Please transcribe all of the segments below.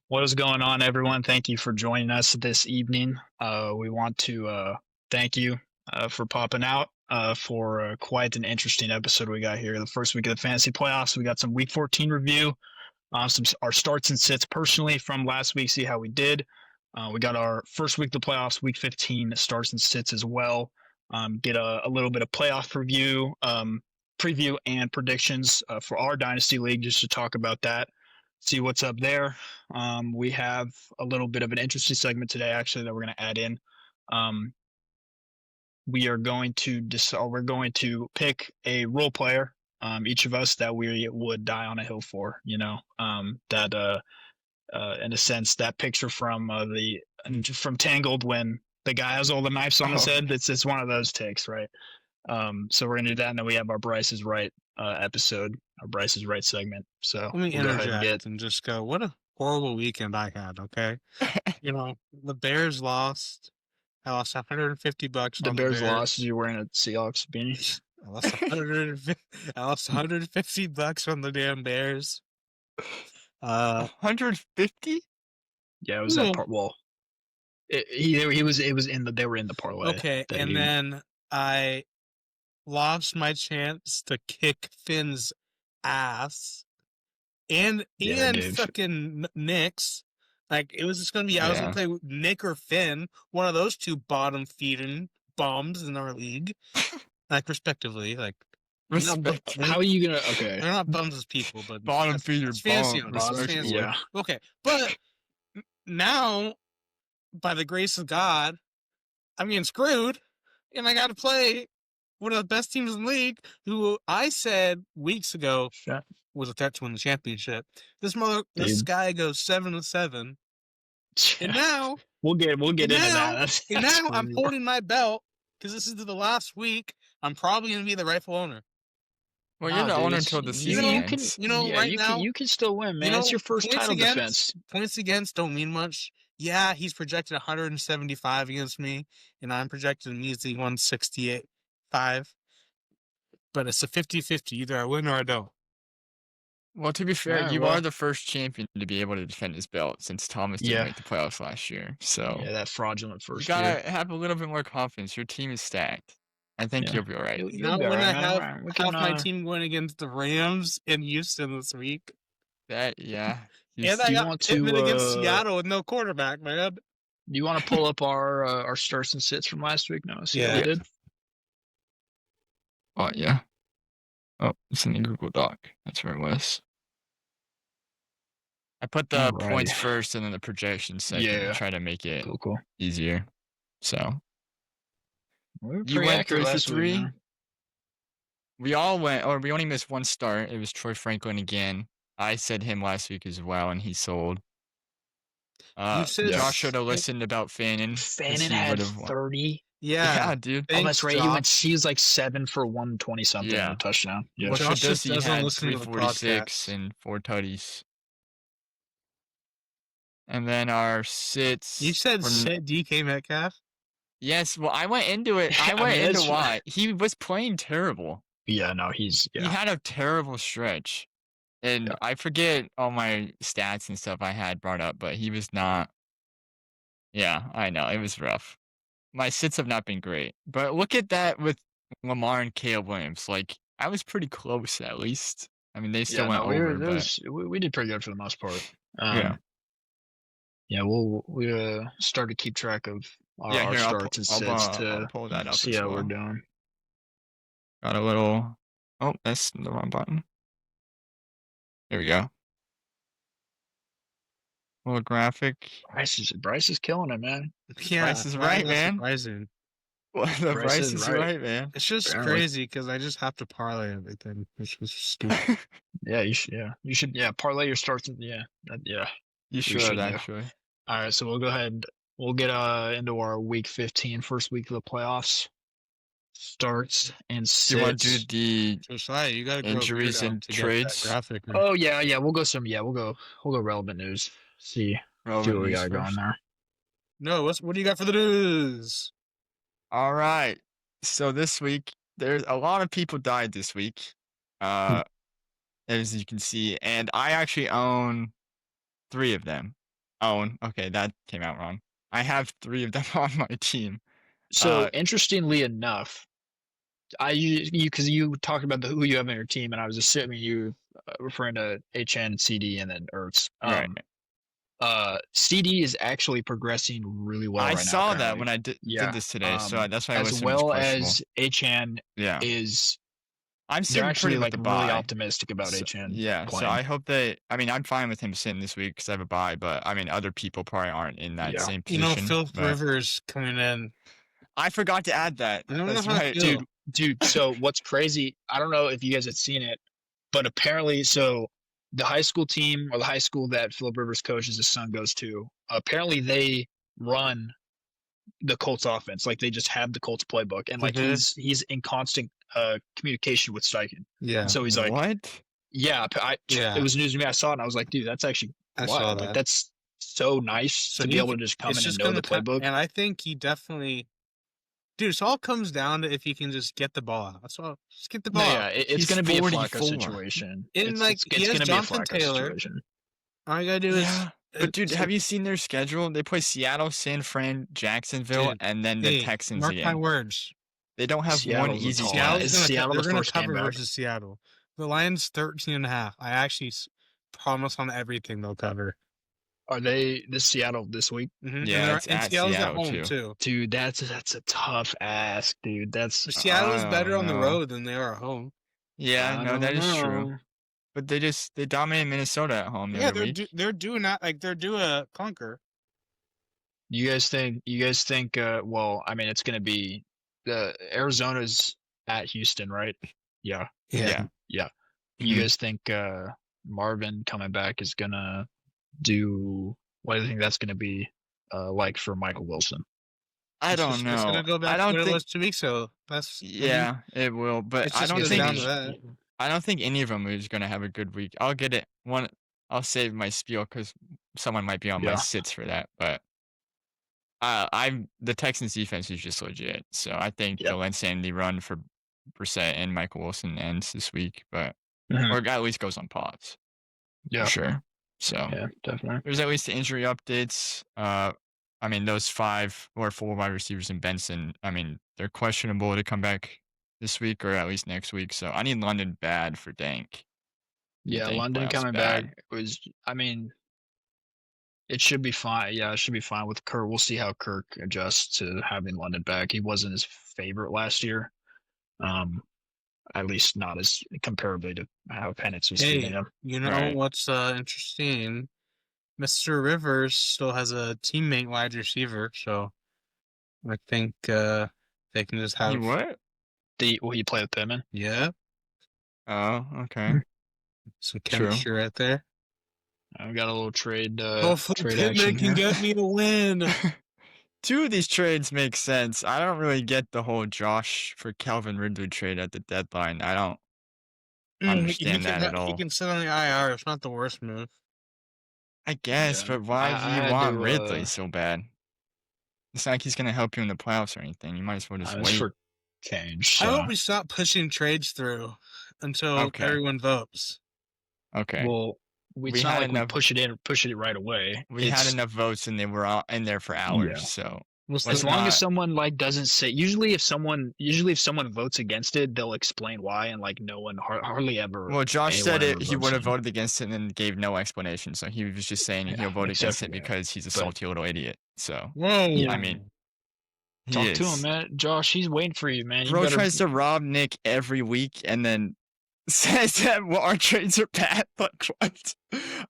What is going on, everyone? Thank you for joining us this evening. We want to thank you for popping out for quite an interesting episode we got here. The first week of the fantasy playoffs, we got some Week 14 review, some our starts and sits personally from last week. See how we did. We got our first week of the playoffs, Week 15 starts and sits as well. Get a little bit of playoff review, preview, and predictions for our Dynasty League, just to talk about that, see what's up there. We have a little bit of an interesting segment today, actually, that we're going to add in. We are going to we're going to pick a role player, each of us, that we would die on a hill for. That in a sense, that picture from from Tangled when the guy has all the knives on his head. It's one of those takes, right? So we're gonna do that, and then we have our Bryce Is Right episode, our Bryce Is Right segment. So let me interject and just go, what a horrible weekend I had, okay? The Bears lost. I lost $150 the on Bears the Bears. lost. You're wearing a Seahawks beanie. I lost $150 on the damn Bears. 150? Yeah, it was that part. Well, it was they were in the parlay. Okay, and then I lost my chance to kick Finn's ass and fucking Nick's. Like, it was just gonna be I was gonna play Nick or Finn, one of those two bottom feeding bums in our league, like respectively. Like, how are you gonna? Okay, they're not bums as people, but bottom feeder fancy. Yeah. Okay, but now, by the grace of God, I'm getting screwed, and I got to play one of the best teams in the league, who I said weeks ago was a threat to win the championship. This guy goes 7-7, and now we'll get into that. And now I'm holding my belt because this is the last week. I'm probably going to be the rightful owner. Well, you're the owner until the season ends. You can still win, man. It's your first title defense. Points against don't mean much. Yeah, he's projected 175 against me, and I'm projected a measly 168.5. But it's a 50-50. Either I win or I don't. Well, to be fair, you are the first champion to be able to defend his belt since Thomas didn't make the playoffs last year. So that fraudulent first year. You gotta have a little bit more confidence. Your team is stacked. I think you'll be all right. Now, when I have half my team going against the Rams in Houston this week. And I got Pittman against Seattle with no quarterback, man. Do you want to pull up our starts and sits from last week? No, see what we did. Oh, yeah. Oh, it's in the Google Doc. That's where it was. I put the points first and then the projections second to try to make it easier. So you went 3-3. We all went, or we only missed one start. It was Troy Franklin again. I said him last week as well, and he sold. Josh should have listened about Fannin. Fannin had 30. Yeah, dude. Oh, that's right. He was like 7 for 120 something on a touchdown. Yeah. Well, Josh just had 346 and 4 tutties. And then our sits. You said sit DK Metcalf? Yes. Well, I went into it. I went into why he was playing terrible. Yeah. No, he had a terrible stretch. And I forget all my stats and stuff I had brought up, but he was not. Yeah, I know. It was rough. My sits have not been great. But look at that with Lamar and Caleb Williams. Like, I was pretty close, at least. I mean, they still went over. We did pretty good for the most part. Yeah, we start to keep track of our starts and sets to pull that up see how we're doing. Got a little. Oh, that's the wrong button. There we go. Little graphic. Bryce is killing it, man. Yeah, Bryce is right, man. Bryce is right, man. It's just crazy because I just have to parlay everything, which was stupid. You should parlay your starts. You should actually. All right, so we'll go ahead. We'll get into our Week 15, first week of the playoffs. Starts and sits. Do you want to do the injuries and trades? Oh yeah. We'll go relevant news. See what we got going there. No, what do you got for the news? All right. So this week, there's a lot of people died this week, as you can see, and I actually own 3 of them. Oh, okay, that came out wrong. I have 3 of them on my team. So interestingly enough, because you talked about who you have on your team, and I was assuming you referring to HN, CD, and then Ertz. Right. CD is actually progressing really well I right now. saw that Currently. when I did this today, so that's why I as was well questionable. as HN Yeah. is. I'm They're sitting actually pretty with like the really bye. optimistic about HN. Yeah, so playing. I hope that. I mean, I'm fine with him sitting this week because I have a bye, but I mean, other people probably aren't in that same position. Philip Rivers coming in. I forgot to add that. I don't That's know how right, dude. So what's crazy? I don't know if you guys have seen it, but apparently, so the high school team or the high school that Philip Rivers coaches his son goes to, apparently they run the Colts offense. Like they just have the Colts playbook, and like he's in constant communication with Steichen. Yeah. And so he's like, what? Yeah, it was news to me. I saw it and I was like, dude, that's actually wild. Like that's so nice to be able to just come in and know the playbook. And I think he definitely, dude. It all comes down to if he can just get the ball out. That's all. Just get the ball out. Yeah, it's going to be a 44. Flacco situation. And like it's he has going to be a Jonathan Flacco Taylor. situation. All you gotta do is. But dude, have you seen their schedule? They play Seattle, San Fran, Jacksonville, and then the Texans mark again. my words. They don't have one easy game. Seattle they're the gonna first cover game back? versus Seattle. The Lions 13.5. I actually promise on everything they'll cover. Are they Seattle this week? Mm-hmm. Yeah, it's at Seattle's Seattle at home too. Dude, that's a tough ask, dude. Seattle's better on the road than they are at home. Yeah, no, that is true. But they dominate Minnesota at home. Yeah, they're doing that like they're due a conquer. You guys think? Well, I mean, it's going to be Arizona's at Houston, right? Yeah. Yeah. You guys think Marvin coming back is gonna do? What do you think that's gonna be like for Michael Wilson? I don't know. It's gonna go back I don't to what think it was 2 weeks ago. it will. But I don't think any of them is gonna have a good week. I'll get it. I'll save my spiel because someone might be on my sits for that. But the Texans defense is just legit. So I think the insanity run for Brissett and Michael Wilson ends this week, but or at least goes on pause. Yeah, for sure. So yeah, definitely. There's at least the injury updates. I mean, those 5 or 4 wide receivers in Benson. I mean, they're questionable to come back this week or at least next week. So I need London bad for Dank. Yeah, London coming back was. I mean, it should be fine. Yeah, it should be fine with Kirk. We'll see how Kirk adjusts to having London back. He wasn't his favorite last year. At least not as comparably to how Penix was feeding him. You know what's interesting? Mr. Rivers still has a teammate wide receiver, so I think they can just have what? Will you play with Pittman? Yeah. Oh, okay. Some chemistry right there. I've got a little trade. Hopefully trade Pittman can get me a win. 2 of these trades make sense. I don't really get the whole Josh for Calvin Ridley trade at the deadline. I don't understand that at all. He can sit on the IR. It's not the worst move. I guess, but why do you want Ridley so bad? It's not like he's going to help you in the playoffs or anything. You might as well just wait. For change. I hope we stop pushing trades through until everyone votes. Okay. Well, it's not like we push it right away. We had enough votes and they were all in there for hours. So as long as someone doesn't say, usually if someone votes against it, they'll explain why, and like no one hardly ever. Well, Josh said he would have voted against it and then gave no explanation. So he was just saying he'll vote against it because he's a salty little idiot. So I mean, talk to him, man. Josh, he's waiting for you, man. Bro tries to rob Nick every week and then says that our trades are bad. Like what?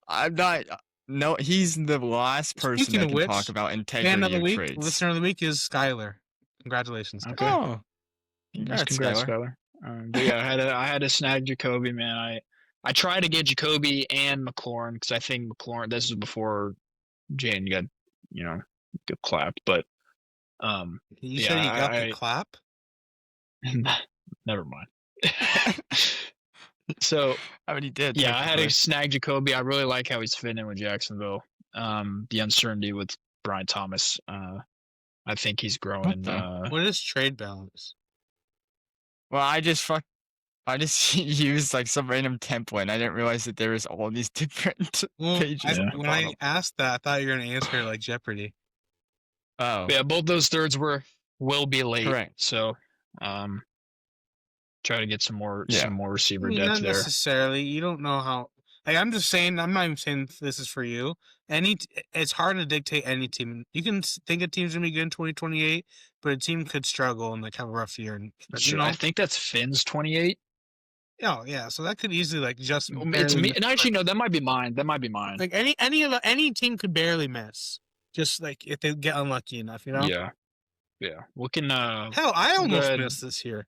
I'm not. No, he's the last person that can talk about integrity of trades. Listener of the week is Skylar. Congratulations. Okay. Oh, congrats, Skylar. But yeah, I had to snag Jacoby, man. I tried to get Jacoby and McLaurin because I think McLaurin. This was before Jane got clapped, but you said he got the clap. Never mind. So I mean, he did. Yeah, I had to snag Jacoby. I really like how he's fitting in with Jacksonville. The uncertainty with Brian Thomas. I think he's growing. What is trade balance? Well, I just I just used like some random template. I didn't realize that there was all these different pages. When I asked that, I thought you were going to answer like Jeopardy. Oh. Yeah, both those thirds will be late. Correct. So, try to get some more receiver depth not there. Necessarily. You don't know how. Like, I'm just saying. I'm not even saying this is for you. It's hard to dictate any team. You can think a team's gonna be good in 2028, but a team could struggle and like have a rough year. And I think that's Finn's 28. Oh yeah, so that could easily like just. It's me, and actually no, that might be mine. Like any team could barely miss, just like if they get unlucky enough, you know. Yeah. We can. Hell, I almost missed this year.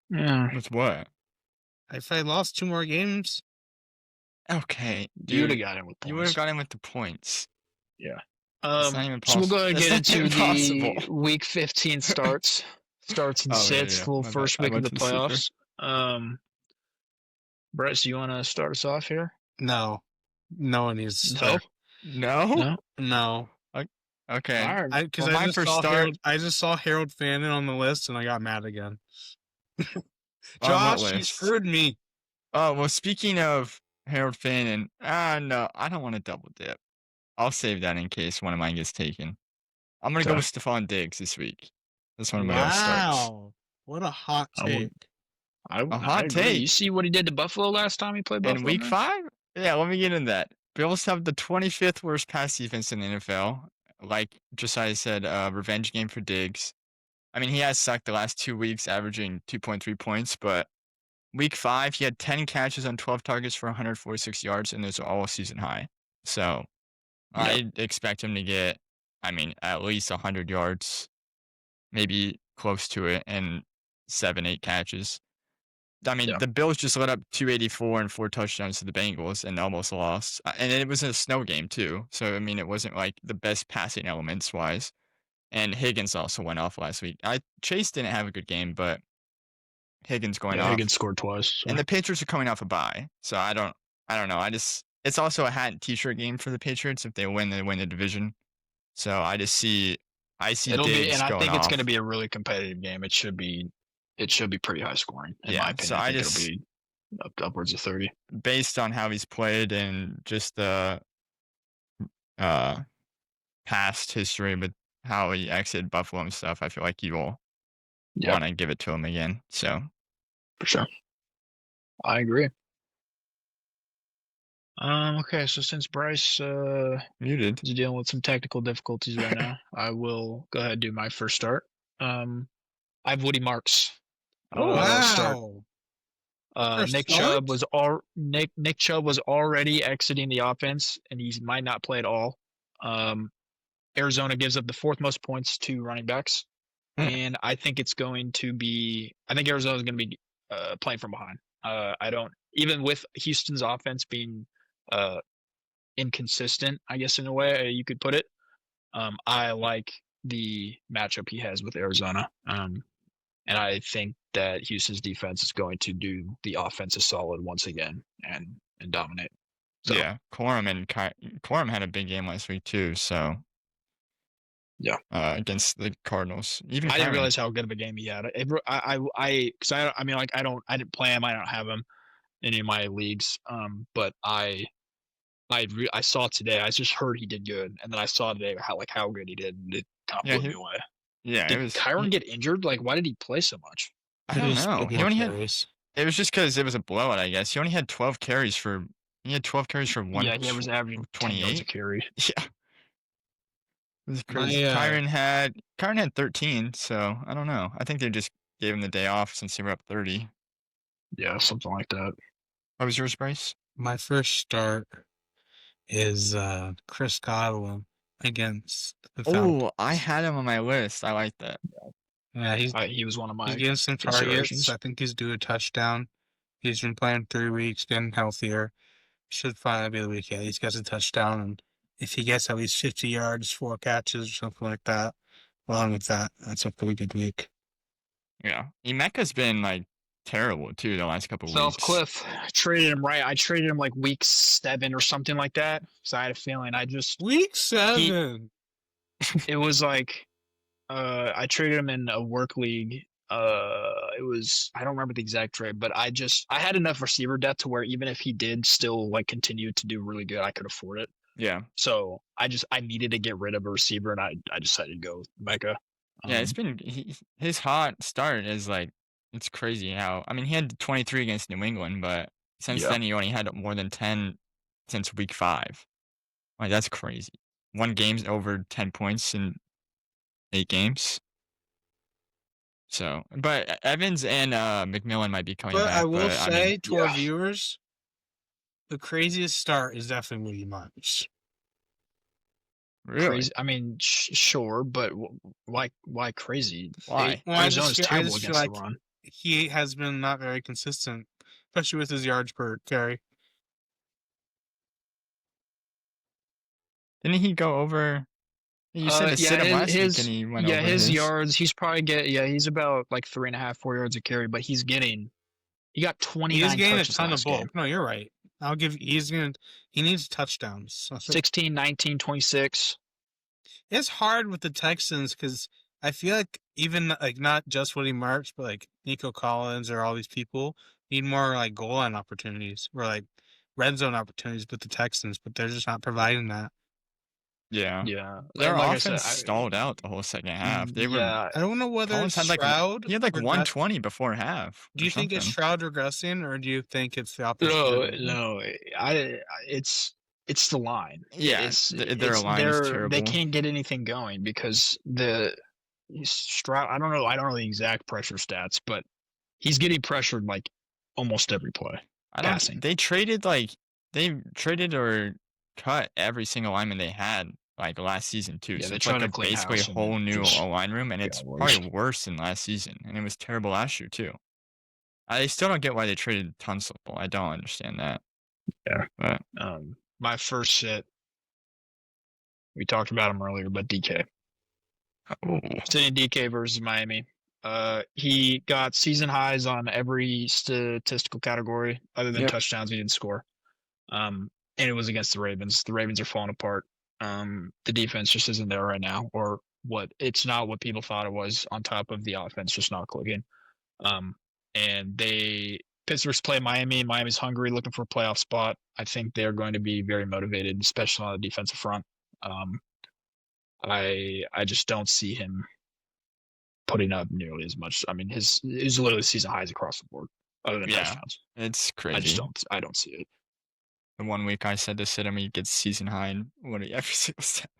Yeah. With what? If I lost 2 more games. Okay, dude. You would have got in with points. You would have got in with the points. Yeah. It's not even so we'll go ahead and get into impossible. the week 15 starts and sits, little first week of the playoffs. Bryce, you want to start us off here? No one needs to start. No. Okay. All right. Because I just saw Harold Fannin on the list and I got mad again. Josh, you screwed me. Oh, well, speaking of Harold Fannin, no, I don't want to double dip. I'll save that in case one of mine gets taken. I'm going to go with Stephon Diggs this week. That's one of my starts. Wow. What a hot take. A hot take. You see what he did to Buffalo last time he played Buffalo? In week 5? Yeah, let me get into that. Bills have the 25th worst pass defense in the NFL. Like Josiah said, revenge game for Diggs. I mean, he has sucked the last 2 weeks, averaging 2.3 points, but week 5, he had 10 catches on 12 targets for 146 yards, and those are all season high. So I expect him to get, at least 100 yards, maybe close to it, and 7-8 catches. The Bills just let up 284 and 4 touchdowns to the Bengals and almost lost. And it was a snow game, too. So, it wasn't like the best passing elements wise. And Higgins also went off last week. Chase didn't have a good game, but Higgins going off. Higgins scored twice. So. And the Patriots are coming off a bye. So I don't know. It's also a hat and t-shirt game for the Patriots. If they win the division. So I see It'll Diggs be, and I think off. it's going to be a really competitive game. It should be pretty high scoring, in my opinion. So I think it'll be upwards of 30. Based on how he's played and just the past history with how he exited Buffalo and stuff, I feel like you will want to give it to him again. So for sure, I agree. Okay, so since Bryce muted is dealing with some technical difficulties right now, I will go ahead and do my first start. I have Woody Marks. Oh wow! Start. Nick Chubb was already exiting the offense, and he might not play at all. Arizona gives up the 4th most points to running backs, and I think Arizona's going to be playing from behind. Even with Houston's offense being inconsistent, I guess in a way you could put it. I like the matchup he has with Arizona. And I think that Houston's defense is going to do the offense a solid once again and dominate. So, yeah, Corum had a big game last week too. So against the Cardinals. I didn't realize how good of a game he had. I didn't play him. I don't have him in any of my leagues. But I saw today. I just heard he did good, and then I saw today how good he did, and it kind of blew me away. Yeah, did Kyron get injured? Like, why did he play so much? I don't know. He only had. It was just because it was a blowout, I guess. He only had 12 carries for. He had 12 carries for one. Yeah, he was averaging 28 a carry. Yeah, it was crazy. Kyron had 13, so I don't know. I think they just gave him the day off since they were up 30. Yeah, something like that. What was yours, Bryce? My first start is Chris Godwin against the Falcons. Oh, I had him on my list. I like that. Yeah, he was one of my. He's getting some targets. I think he's due a touchdown. He's been playing 3 weeks, getting healthier. Should finally be the week. Yeah, he's got a touchdown, and if he gets at least 50 yards, 4 catches, or something like that, along with that, that's a pretty good week. Yeah, Emeka's been like terrible too the last couple of weeks. Cliff traded him right. I traded him like week 7 or something like that. So I had a feeling week 7. It was like I traded him in a work league It was, I don't remember the exact trade, but I had enough receiver depth to where even if he did still like continue to do really good, I could afford it. Yeah. So I needed to get rid of a receiver, and I decided to go with Mecca. Yeah, it's been his hot start is like it's crazy how I mean he had 23 against New England, but since then he only had more than 10 since week 5. Like that's crazy. One game's over 10 points in 8 games. So, but Evans and McMillan might be coming But back. I will But I mean, say to our viewers, the craziest start is definitely Willie Myers. really, crazy. I mean, sure, but why crazy? why? Well, I Arizona's just terrible feel against the like run. he has been not very consistent, especially with his yards per carry. Didn't he go over? You said to sit him last week, and he went over his his yards. He's probably he's about like 3.5, 4 yards a carry, but he got 29 He's getting a touches ton of last bulk. game. No, you're right. He needs touchdowns. 16, 19, 26. It's hard with the Texans because I feel like even like not just Woody Marks, but like Nico Collins or all these people need more like goal line opportunities or like red zone opportunities with the Texans, but they're just not providing that. Yeah. Yeah, Their and like offense I said, stalled out the whole second half. They were yeah. I don't know whether Collins had Stroud. he had like 120 before half. Do you think it's Stroud regressing, or do you think it's the opposite? No. It's the line. Yeah, their line is terrible. They can't get anything going because Stroud. I don't know the exact pressure stats, but he's getting pressured like almost every play. Passing. They traded or cut every single lineman they had like last season too. Yeah, so they're it's trying like to clean basically a house whole new line room, and it's worse. probably worse than last season. And it was terrible last year too. I still don't get why they traded Tunsil. I don't understand that. Yeah. But my first sit, we talked about him earlier, but DK. Sitting DK versus Miami. He got season highs on every statistical category other than touchdowns. He didn't score. And it was against the Ravens. The Ravens are falling apart. The defense just isn't there right now, or it's not what people thought it was. On top of the offense just not clicking. And Pittsburgh's play Miami. Miami's hungry, looking for a playoff spot. I think they're going to be very motivated, especially on the defensive front. I just don't see him putting up nearly as much. I mean, his literally season highs across the board, other than touchdowns. It's crazy. I don't see it. The 1 week I said to sit him, he gets season high in every single step.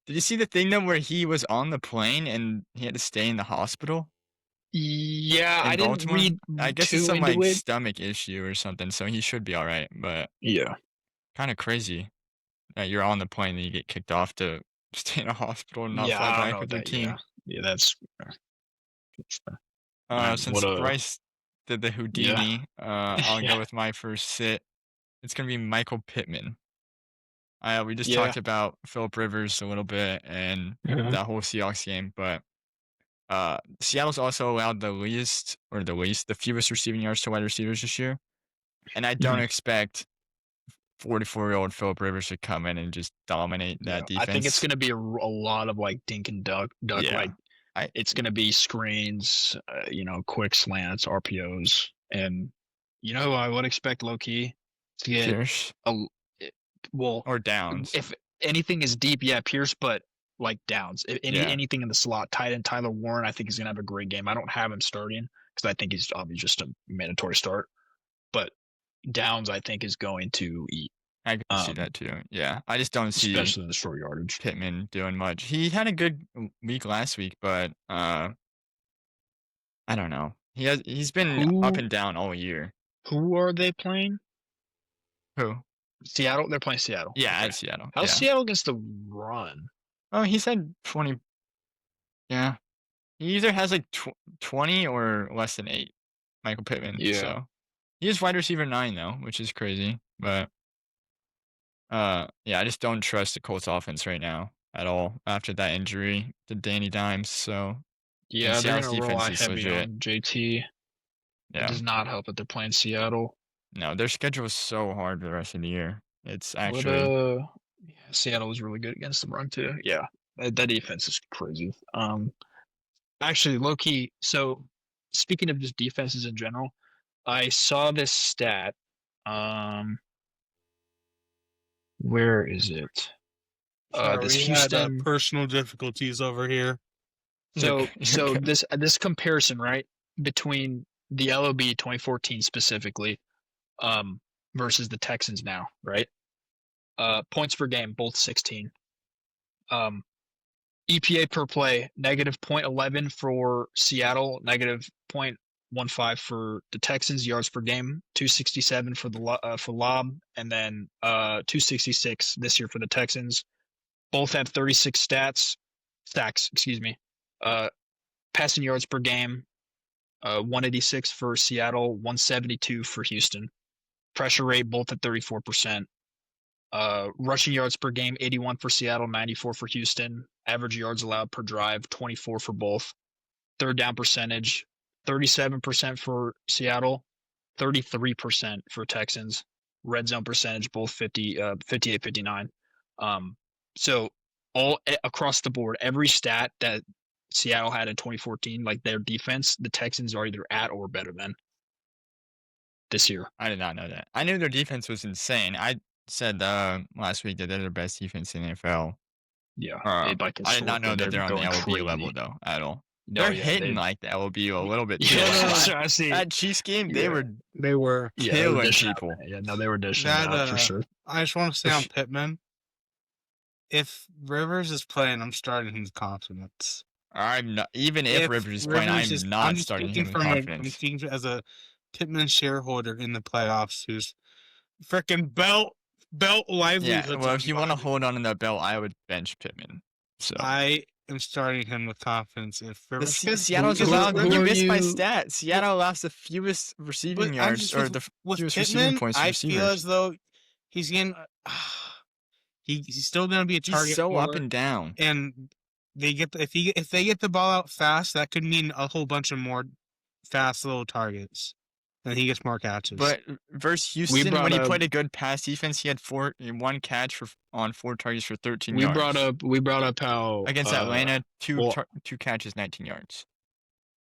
Did you see the thing though where he was on the plane and he had to stay in the hospital? Yeah, I didn't read. I guess it's some like stomach issue or something, so he should be all right. But yeah, kind of crazy that you're on the plane and you get kicked off to stay in a hospital and not fly back with your team. Yeah, that's. Since Bryce did the Houdini, I'll go with my first sit. It's gonna be Michael Pittman. We just talked about Phillip Rivers a little bit and that whole Seahawks game, but Seattle's also allowed the fewest receiving yards to wide receivers this year, and I don't expect 44-year-old Phillip Rivers to come in and just dominate that defense. I think it's gonna be a lot of like dink and duck. Yeah. It's gonna be screens, quick slants, RPOs, and who I would expect low key to get Pierce. Or Downs. If anything is deep, Pierce, but like Downs. Anything in the slot, tight end Tyler Warren, I think he's gonna have a great game. I don't have him starting because I think he's obviously just a mandatory start. But Downs, I think, is going to eat. I can see that too. Yeah, I just don't see, especially in the short yardage, Pittman doing much. He had a good week last week, but I don't know. He's been up and down all year. Who are they playing? Who? Seattle. They're playing Seattle. Yeah, at Seattle. How's Seattle against the run? Oh, he said 20. Yeah, he either has like 20 or less than 8. Michael Pittman. Yeah. So he is wide receiver 9 though, which is crazy. But I just don't trust the Colts offense right now at all after that injury to Danny Dimes. So yeah, they're gonna rely heavy on JT. Yeah. It does not help that they're playing Seattle. No, their schedule is so hard for the rest of the year. It's actually Seattle was really good against the run too. Yeah, that defense is crazy. Actually, low key. So speaking of just defenses in general, I saw this stat. Where is it? Sorry, This we had Houston. personal difficulties over here. So You're good. this comparison, right, between the LOB 2014 specifically, versus the Texans now, right? Points per game, both 16. EPA per play, negative 0.11 for Seattle, negative 0.15 for the Texans. Yards per game, 267 for the for Lob, and then 266 this year for the Texans. Both have 36 stacks. Excuse me. Passing yards per game, 186 for Seattle, 172 for Houston. Pressure rate both at 34%. Rushing yards per game, 81 for Seattle, 94 for Houston. Average yards allowed per drive, 24 for both. Third down percentage, 37% for Seattle, 33% for Texans. Red zone percentage, both 58, 59. So all across the board, every stat that Seattle had in 2014, like their defense, the Texans are either at or better than this year. I did not know that. I knew their defense was insane. I said last week that they're the best defense in the NFL. Yeah, I did not know that they're on the LOB level though at all. They're hitting like the LOB a little bit too. I see. That Chiefs game, they were killing people. Yeah, no, they were dishing out for sure. I just want to say on Pittman, if Rivers is playing, I'm starting him with confidence. I'm not, even if Rivers is playing, I'm not starting him with confidence. I'm speaking as a Pittman shareholder in the playoffs who's freaking belt livelihood. Yeah, well, if you want to hold on to that belt, I would bench Pittman. So I am starting him with confidence. If Rivers, Seattle's allowed, you missed my stat. Seattle allows the fewest receiving yards or the fewest receiving points. I feel as though he's getting. He's still going to be a target. He's so up and down. And they get if they get the ball out fast, that could mean a whole bunch of more fast little targets. And he gets more catches. But versus Houston, when he played a good pass defense, he had one catch on 4 targets for 13 yards. We brought up how against Atlanta, two catches, 19 yards.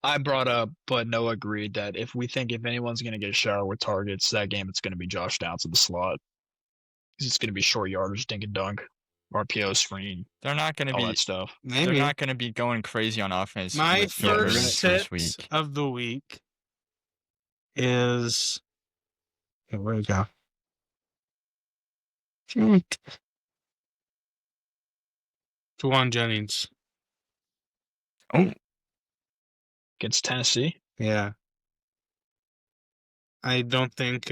I brought up, but Noah agreed that if anyone's going to get a shower with targets that game, it's going to be Josh Downs in the slot. It's going to be short yardage, dink and dunk, RPO screen. They're not going to be that stuff. Maybe. They're not going to be going crazy on offense. My first sit of the week is where we go. Juwan Jennings. Oh, against Tennessee. Yeah, I don't think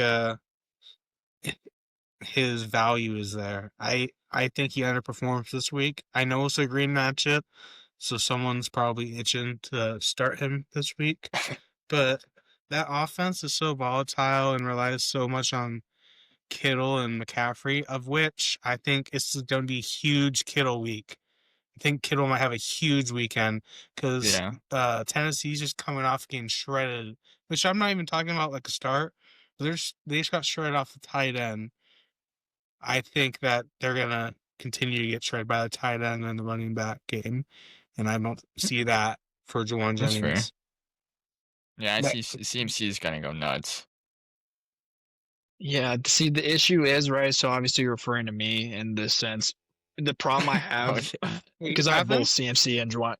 his value is there. I think he underperforms this week. I know it's a green matchup, so someone's probably itching to start him this week. But that offense is so volatile and relies so much on Kittle and McCaffrey, of which I think it's going to be a huge Kittle week. I think Kittle might have a huge weekend because Tennessee's just coming off getting shredded, which I'm not even talking about like a start. They just got shredded off the tight end. I think that they're going to continue to get shredded by the tight end in the running back game, and I don't see that for Juwan Jennings. Fair. Yeah, I see CMC is going to go nuts. Yeah, see, the issue is, right, so obviously you're referring to me in this sense. The problem I have, because I have both CMC and Juwan.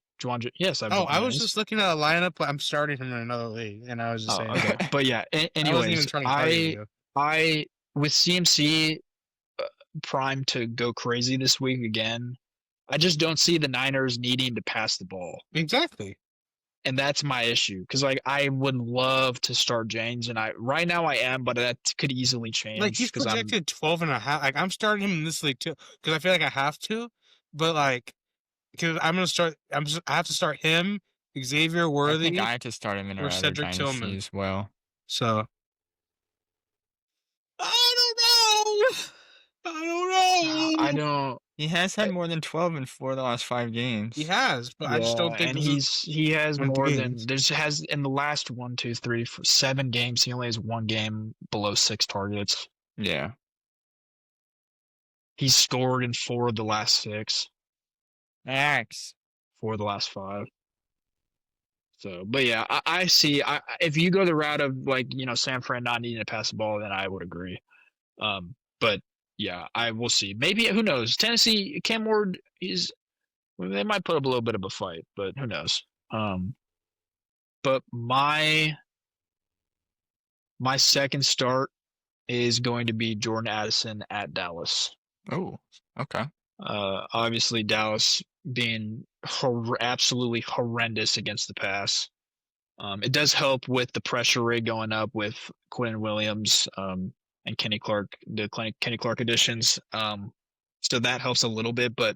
Yes, I have. I was just looking at a lineup. I'm starting him in another league, and I was just saying. Okay. But yeah, anyways, I with CMC primed to go crazy this week again, I just don't see the Niners needing to pass the ball. Exactly. And that's my issue, because like I would love to start James, and right now I am, but that could easily change. Like he's projected 12.5. Like I'm starting him in this league too, because I feel like I have to. But like, because I'm gonna start, I have to start him, Xavier Worthy. I think I have to start him in our Cedric Tillman as well. So I don't know. He has had more than 12 in 4 of the last 5 games. He has, but I just don't think. And he has more than has in the last 1, 2, 3 for 7 games. He only has 1 game below 6 targets. Yeah, he's scored in 4 of the last 6. 4 of the last 5. So, but yeah, I see. If you go the route of like San Fran not needing to pass the ball, then I would agree. But yeah, I will see. Maybe who knows? Tennessee, Cam Ward they might put up a little bit of a fight, but who knows? But my second start is going to be Jordan Addison at Dallas. Oh, okay. Obviously Dallas being absolutely horrendous against the pass. It does help with the pressure rate going up with Quinn Williams and Kenny Clark, the Kenny Clark additions. So that helps a little bit, but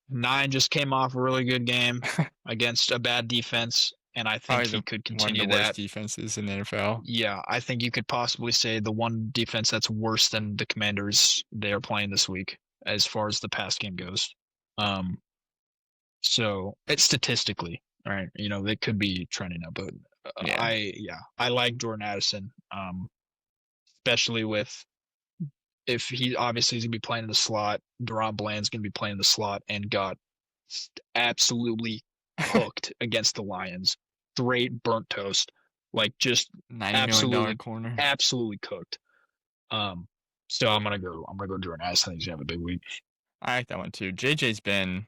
9 just came off a really good game against a bad defense, and I think he could continue one of the worst that. defenses in the NFL. Yeah, I think you could possibly say the one defense that's worse than the Commanders they are playing this week as far as the pass game goes. So it's statistically, right? They could be trending up, but I like Jordan Addison, especially with if he obviously is gonna be playing in the slot. Deron Bland's gonna be playing in the slot and got absolutely cooked against the Lions. Straight burnt toast, like just $90 million corner, absolutely cooked. So I'm gonna go Jordan Addison. I think he's gonna have a big week. I like that one too. JJ's been.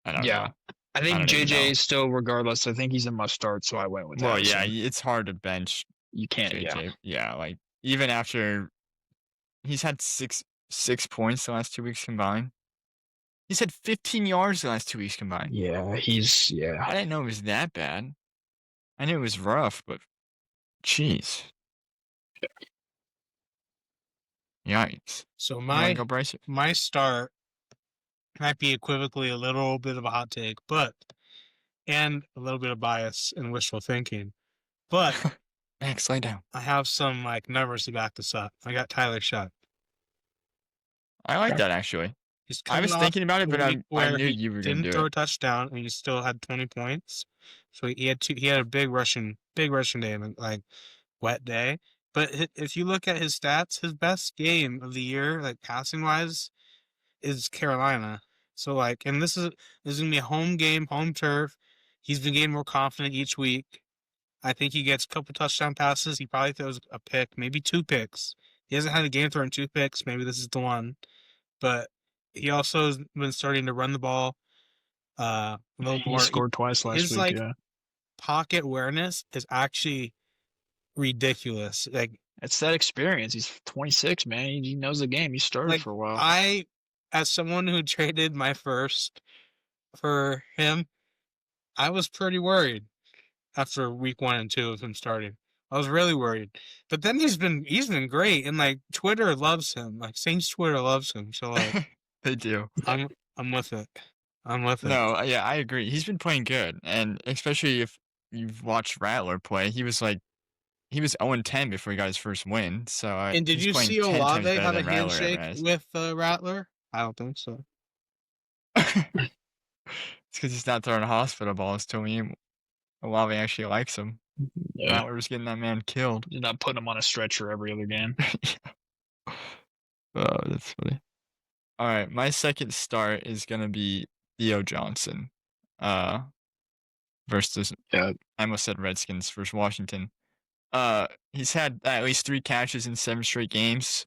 I don't know. I think JJ still, regardless. I think he's a must start, so I went with that. Well, yeah, it's hard to bench. You can't. JJ. Yeah, like even after he's had six points the last 2 weeks combined. He's had 15 yards the last 2 weeks combined. Yeah, I didn't know it was that bad. I knew it was rough, but jeez. Yikes. So my start might be equivocally a little bit of a hot take, and a little bit of bias and wishful thinking. But Max, lay down. I have some numbers to back this up. I got Tyler Shutt. I like that actually. I was thinking about it, but I knew you were going to do it. Didn't throw a touchdown, and he still had 20 points. So he had a big rushing day, and wet day. But if you look at his stats, his best game of the year, passing wise, is Carolina. So and this is gonna be a home game, home turf. He's been getting more confident each week. I think he gets a couple touchdown passes. He probably throws a pick, maybe 2 picks. He hasn't had a game throwing 2 picks. Maybe this is the one. But he also has been starting to run the ball a little more. He scored twice last week. Pocket awareness is actually ridiculous. It's that experience. He's 26, man. He knows the game. He started for a while. As someone who traded my first for him, I was pretty worried after week 1 and 2 of him starting. I was really worried. But then he's been great, and Twitter loves him. Saints Twitter loves him. So they do. I'm with it. No, yeah, I agree. He's been playing good, and especially if you've watched Rattler play, he was 0-10 before he got his first win. So and did you see Olave have a handshake with Rattler? I don't think so. It's because he's not throwing hospital balls to me. Olave actually likes him. Yeah. Rattler's getting that man killed. You're not putting him on a stretcher every other game. Oh, that's funny. All right, my second start is gonna be Theo Johnson, versus I almost said Redskins versus Washington. He's had at least 3 catches in 7 straight games.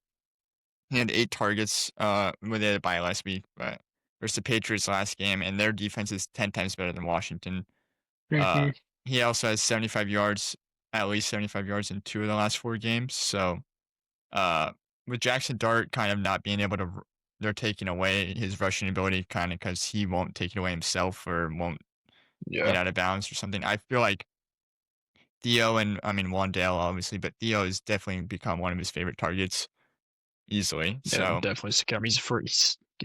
He had 8 targets. They had a bye last week, but versus the Patriots last game, and their defense is 10 times better than Washington. He also has 75 yards, at least 75 yards in 2 of the last 4 games. So, with Jackson Dart kind of not being able to, they're taking away his rushing ability kind of because he won't take it away himself or won't get out of bounds or something. I feel like Theo Wandale obviously, but Theo has definitely become one of his favorite targets easily. So definitely. He's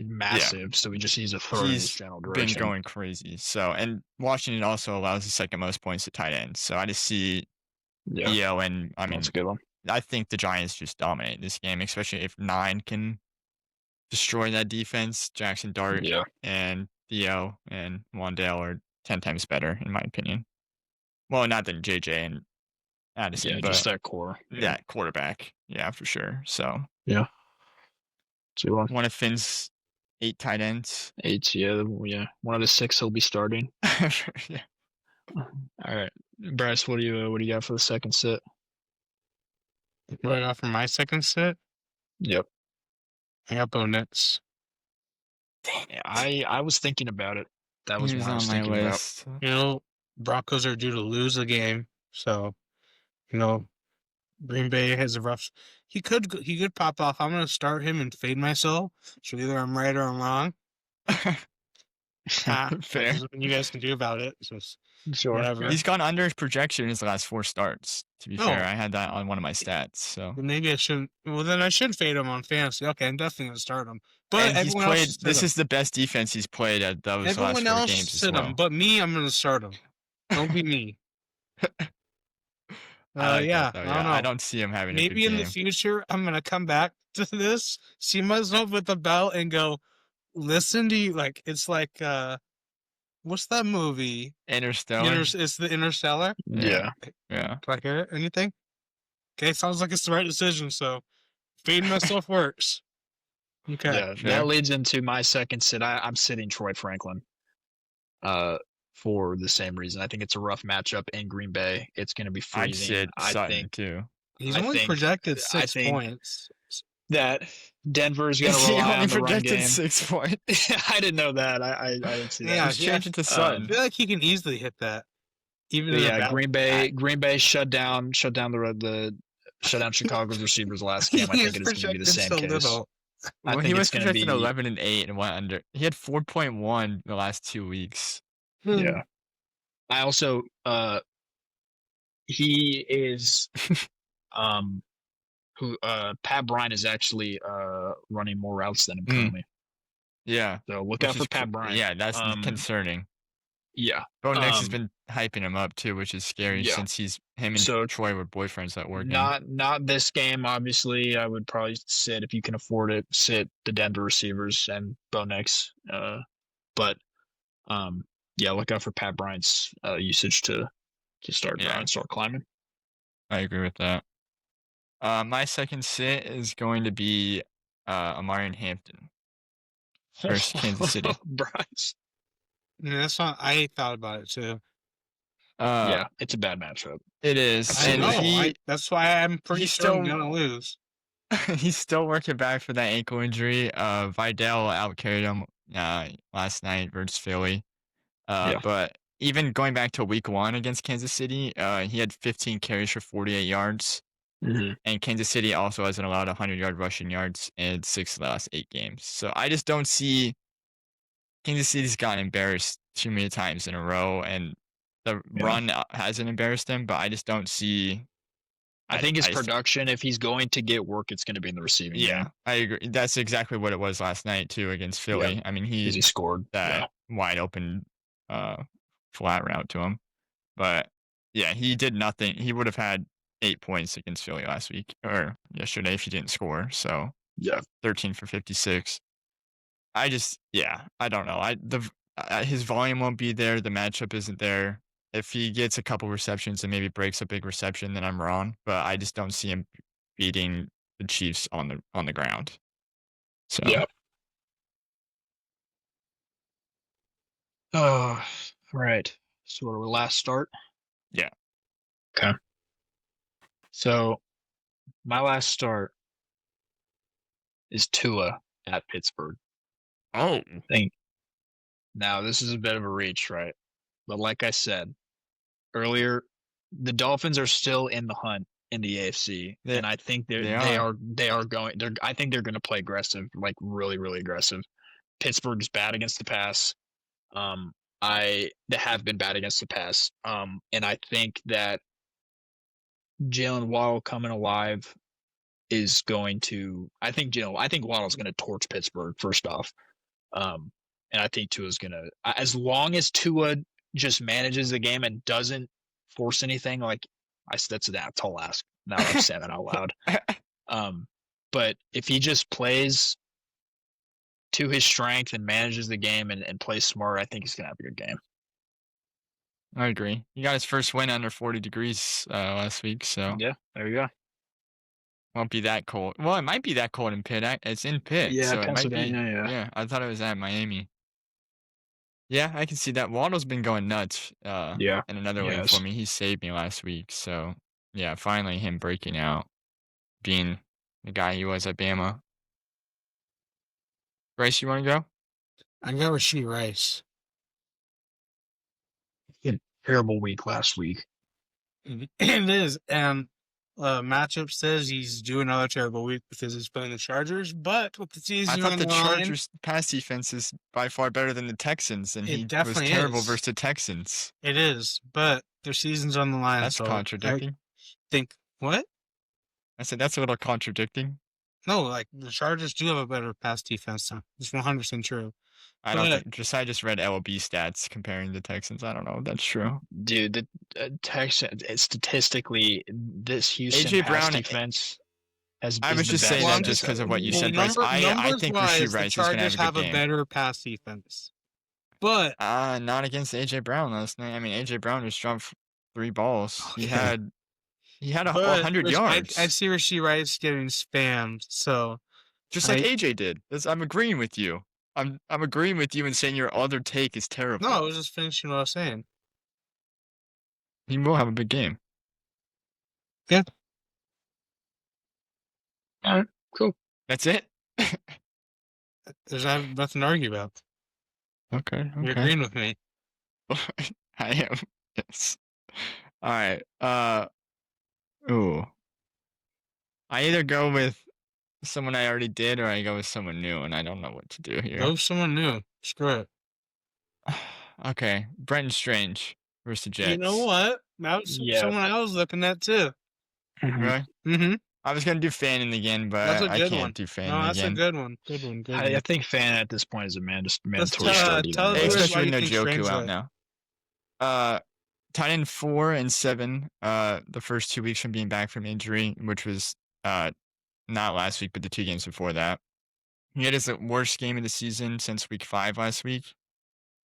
massive, so he just needs to throw in his general direction. He's been going crazy. So, and Washington also allows the second most points to tight ends. So I just see Theo, and that's a good one. I think the Giants just dominate this game, especially if 9 can destroy that defense. Jackson Dart and Theo and Wandale are 10 times better, in my opinion. Well, not than JJ and Addison, but just that core. Yeah, quarterback. Yeah, for sure. So one of Finn's 8 tight ends. 8, yeah. One of the 6 he'll be starting. Yeah. All right, Bryce, what do you got for the second sit? What I got for my second sit? Yep. I got Bo Nix. I was thinking about it. That was He was one I was on my thinking about. list. You know, Broncos are due to lose the game, so Green Bay has a rough. He could pop off. I'm gonna start him and fade myself. So either I'm right or I'm wrong. Fair. There's nothing you guys can do about it. So Sure. whatever. He's gone under his projection in his last 4 starts. To be fair, I had that on one of my stats. So maybe I shouldn't. Well, then I should fade him on fantasy. Okay, I'm definitely gonna start him. But and he's everyone played. else This is the best defense he's played at those everyone last 4 else games as sit well. him, but me, I'm gonna start him. Don't be me. I like that, though. I don't know. I don't see him having Maybe a good in game. the future, I'm gonna come back to this, see myself with the belt, and go listen to you. Like it's like what's that movie? Interstellar. It's the Interstellar. Yeah. Yeah. Do I hear it? Anything? Okay, sounds like it's the right decision. So fading myself works. Okay. Yeah, that leads into my second sit. I'm sitting Troy Franklin. For the same reason. I think it's a rough matchup in Green Bay. It's going to be freezing. I'd sit Sutton too. He's only projected 6 points. That Denver is going to rely on the run game. 6 points. I didn't know that. I didn't see that. Yeah, change it to Sutton. I feel like he can easily hit that. Even Green Bay shut down Chicago's receivers last game. I think it is going to be the same case. Well, he was projected 11-8 and went under. He had 4.1 the last 2 weeks. Yeah. I also he is Pat Bryant is actually running more routes than him currently. Yeah. So look out for Pat Bryant. Yeah, that's concerning. Yeah. Bo Nix has been hyping him up too, which is scary since him and Troy were boyfriends at work. Not this game, obviously. I would probably sit, if you can afford it, sit the Denver receivers and Bo Nix. But look out for Pat Bryant's usage to start climbing. I agree with that. My second sit is going to be Amari Hampton versus Kansas City. Bryce. Yeah, that's not. I thought about it too. It's a bad matchup. It is. That's why I'm pretty sure I'm gonna lose. He's still working back for that ankle injury. Vidal outcarried him last night versus Philly. But even going back to week 1 against Kansas City, he had 15 carries for 48 yards. Mm-hmm. And Kansas City also hasn't allowed 100-yard rushing yards in 6 of the last 8 games. So I just don't see Kansas City's gotten embarrassed too many times in a row, and the run hasn't embarrassed him, but I just don't see. I think his production, if he's going to get work, it's going to be in the receiving game. I agree. That's exactly what it was last night, too, against Philly. I mean, he scored that wide open flat route to him. But, he did nothing. He would have had 8 points against Philly last week, or yesterday, if he didn't score. So, 13 for 56. I don't know. His volume won't be there. The matchup isn't there. If he gets a couple receptions and maybe breaks a big reception, then I'm wrong. But I just don't see him beating the Chiefs on the ground. So Oh, right. So our last start? Yeah. Okay. So my last start is Tua at Pittsburgh. Oh. Now, this is a bit of a reach, right? But like I said earlier, the Dolphins are still in the hunt in the AFC, and I think I think they're going to play aggressive, like really, really aggressive. Pittsburgh's bad against the pass. They have been bad against the pass. And I think that Jalen Waddle coming alive is going to. I think Waddle's going to torch Pittsburgh first off. And I think Tua's going to, as long as Tua just manages the game and doesn't force anything, that's a tall ask. Now I'm saying that out loud. But if he just plays to his strength and manages the game and plays smart, I think he's going to have a good game. I agree. He got his first win under 40 degrees last week, so. Yeah, there you go. Won't be that cold. Well, it might be that cold in Pitt. It's in Pitt. Yeah, so Pennsylvania, it might be. Yeah, I thought it was at Miami. Yeah, I can see that. Waddle's been going nuts. Yeah. In another league for me, he saved me last week. So yeah, finally him breaking out, being the guy he was at Bama. Bryce, you want to go? I go with She Rice. He had a terrible week last week. It is, and matchup says he's due another terrible week because he's playing the Chargers. But with the season I thought on the the line, Chargers' pass defense is by far better than the Texans, and It he was definitely terrible is. versus the Texans. it is. But their season's on the line. That's so contradicting. I think what? I said that's a little contradicting. No, like the Chargers do have a better pass defense. So it's 100% true. I don't think. I just read LB stats comparing the Texans. I don't know if that's true. Dude, the Texans statistically, this Houston AJ pass Brown. defense I was just saying that just because of what you said, Bryce. I think Rashee Rice is going to have a good game. better pass defense, but not against AJ Brown last night. I mean, AJ Brown just dropped 3 balls. He had 100 yards. I see Rashee Rice getting spammed. So just like AJ did. I'm agreeing with you. I'm agreeing with you and saying your other take is terrible. No, I was just finishing what I was saying. He will have a big game. Yeah. All right, cool. That's it? There's nothing to argue about. Okay. You're agreeing with me. I am. Yes. All right. Ooh. I either go with someone I already did or I go with someone new, and I don't know what to do here. Go with someone new. Screw it. Okay. Brenton Strange versus the Jets. You know what? That was someone I was looking at too. Really? Mm-hmm. I was going to do Fannin again, but I can't do Fannin again. No, that's a good one. Good one. I think Fannin at this point is a mandatory start. Especially with no Joku out now. Tight end 4 and 7. The first 2 weeks from being back from injury, which was not last week, but the 2 games before that. He had his worst game of the season since week 5 last week.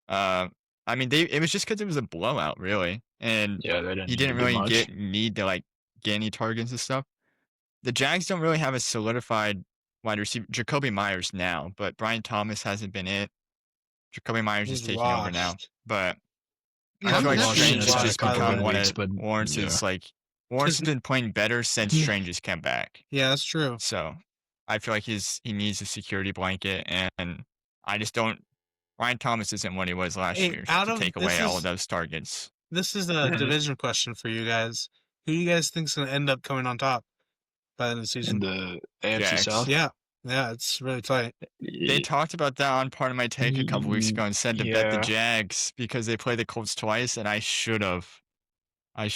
I mean, it was just because it was a blowout, really, and he didn't really need to like get any targets and stuff. The Jags don't really have a solidified wide receiver. Jacoby Myers now, but Brian Thomas hasn't been it. Jacoby Myers is taking over now, but I feel like Strange has just become one of Lawrence's Lawrence has been playing better since Strange has come back. Yeah, that's true. So I feel like he needs a security blanket, and I just don't. Ryan Thomas isn't what he was last year to take away all of those targets. This is a division question for you guys. Who do you guys think is going to end up coming on top by the end of the season? In the AFC South? Yeah, it's really tight. They talked about that on Part of My Take a couple weeks ago and said to bet the Jags because they play the Colts twice, and I should have. I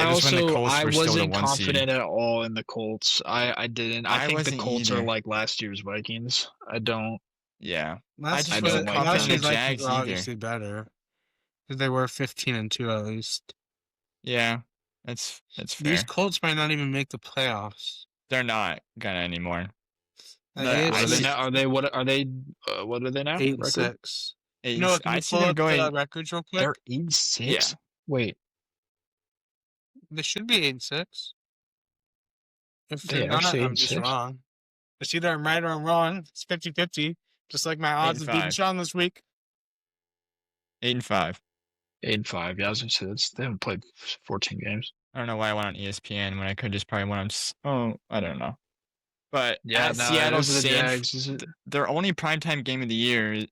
wasn't confident at all in the Colts. I didn't. I think the Colts are like last year's Vikings. I don't. Yeah. I don't like last year's Vikings are obviously better. Because they were 15-2 at least. Yeah. That's fair. These Colts might not even make the playoffs. They're not gonna anymore. What are they now? 8-6. No, I see them going records real quick. They're 8-6. Yeah. Wait. They should be 8-6. If they're not, I'm just wrong. It's either I'm right or I'm wrong. It's 50-50. Just like my odds of beating Sean this week. 8-5. 8-5. Yeah, I was gonna say they haven't played 14 games. I don't know why I went on ESPN when I could just probably went on. I don't know. But Seattle Saints, their only primetime game of the year,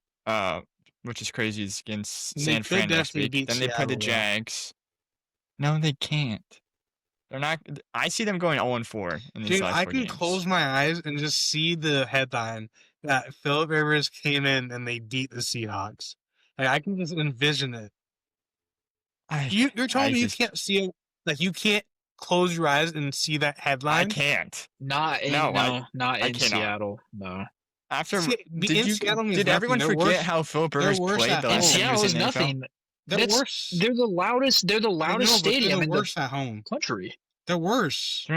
which is crazy, is against San Fran next week. Then they play the Jags. No, they can't. They're not. I see them going 0-4 in these last 4 games. I can close my eyes and just see the headline that Philip Rivers came in and they beat the Seahawks. Like, I can just envision it. You're telling me you can't see it? Like, you can't close your eyes and see that headline? I can't. Not in Seattle. No. Did everyone forget how Philip Rivers played the last time he was in nothing. They're worse. They're the loudest. They're the loudest stadium in the at home country. They're worse.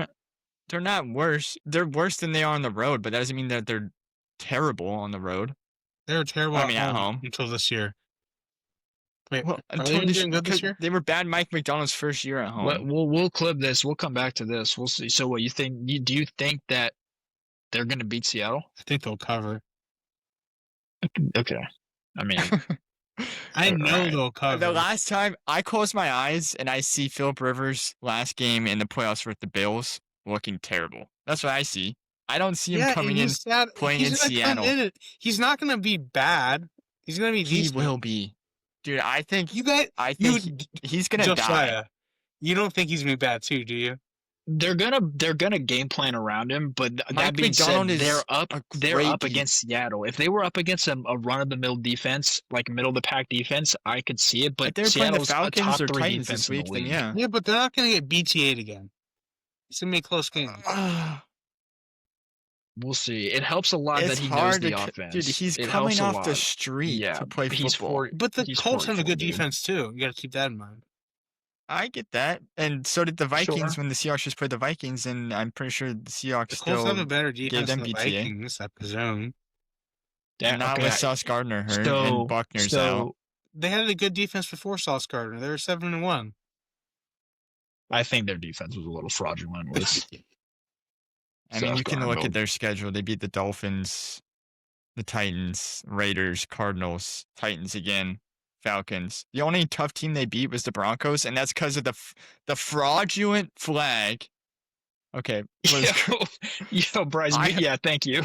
They're not worse. They're worse than they are on the road, but that doesn't mean that they're terrible on the road. They were terrible at home until this year. Wait, until this year? They were bad Mike McDonald's first year at home. We'll clip this. We'll come back to this. We'll see. So what you think? Do you think that they're going to beat Seattle? I think they'll cover. Okay. I mean, I know Right. they'll cover. The last time I close my eyes and I see Philip Rivers' last game in the playoffs with the Bills looking terrible. That's what I see. I don't see him coming in playing in Seattle. He's not going to be bad. He's going to be decent. He will be. Dude, I think he's going to die. You don't think he's going to be bad too, do you? They're gonna game plan around him, but that being said, they're up against Seattle. If they were up against a run of the mill defense, like middle of the pack defense, I could see it. But if they're Seattle's playing the Falcons a or top 3 Titans defense this week, in the league. then Yeah, but they're not gonna get BTA'd again. It's gonna be a close game. We'll see. It helps a lot that he knows the offense. Dude, he's coming off the street to play football. But the Colts have a good defense too. You got to keep that in mind. I get that, and so did the Vikings when the Seahawks just played the Vikings, and I'm pretty sure the Seahawks still have a better defense than the Vikings, I presume. Not with Sauce Gardner hurt and Buckner's out. They had a good defense before Sauce Gardner. They were 7-1. I think their defense was a little fraudulent. I mean, you can look at their schedule. They beat the Dolphins, the Titans, Raiders, Cardinals, Titans again. Falcons. The only tough team they beat was the Broncos, and that's because of the fraudulent flag. Okay. Yo, Bryce. Thank you.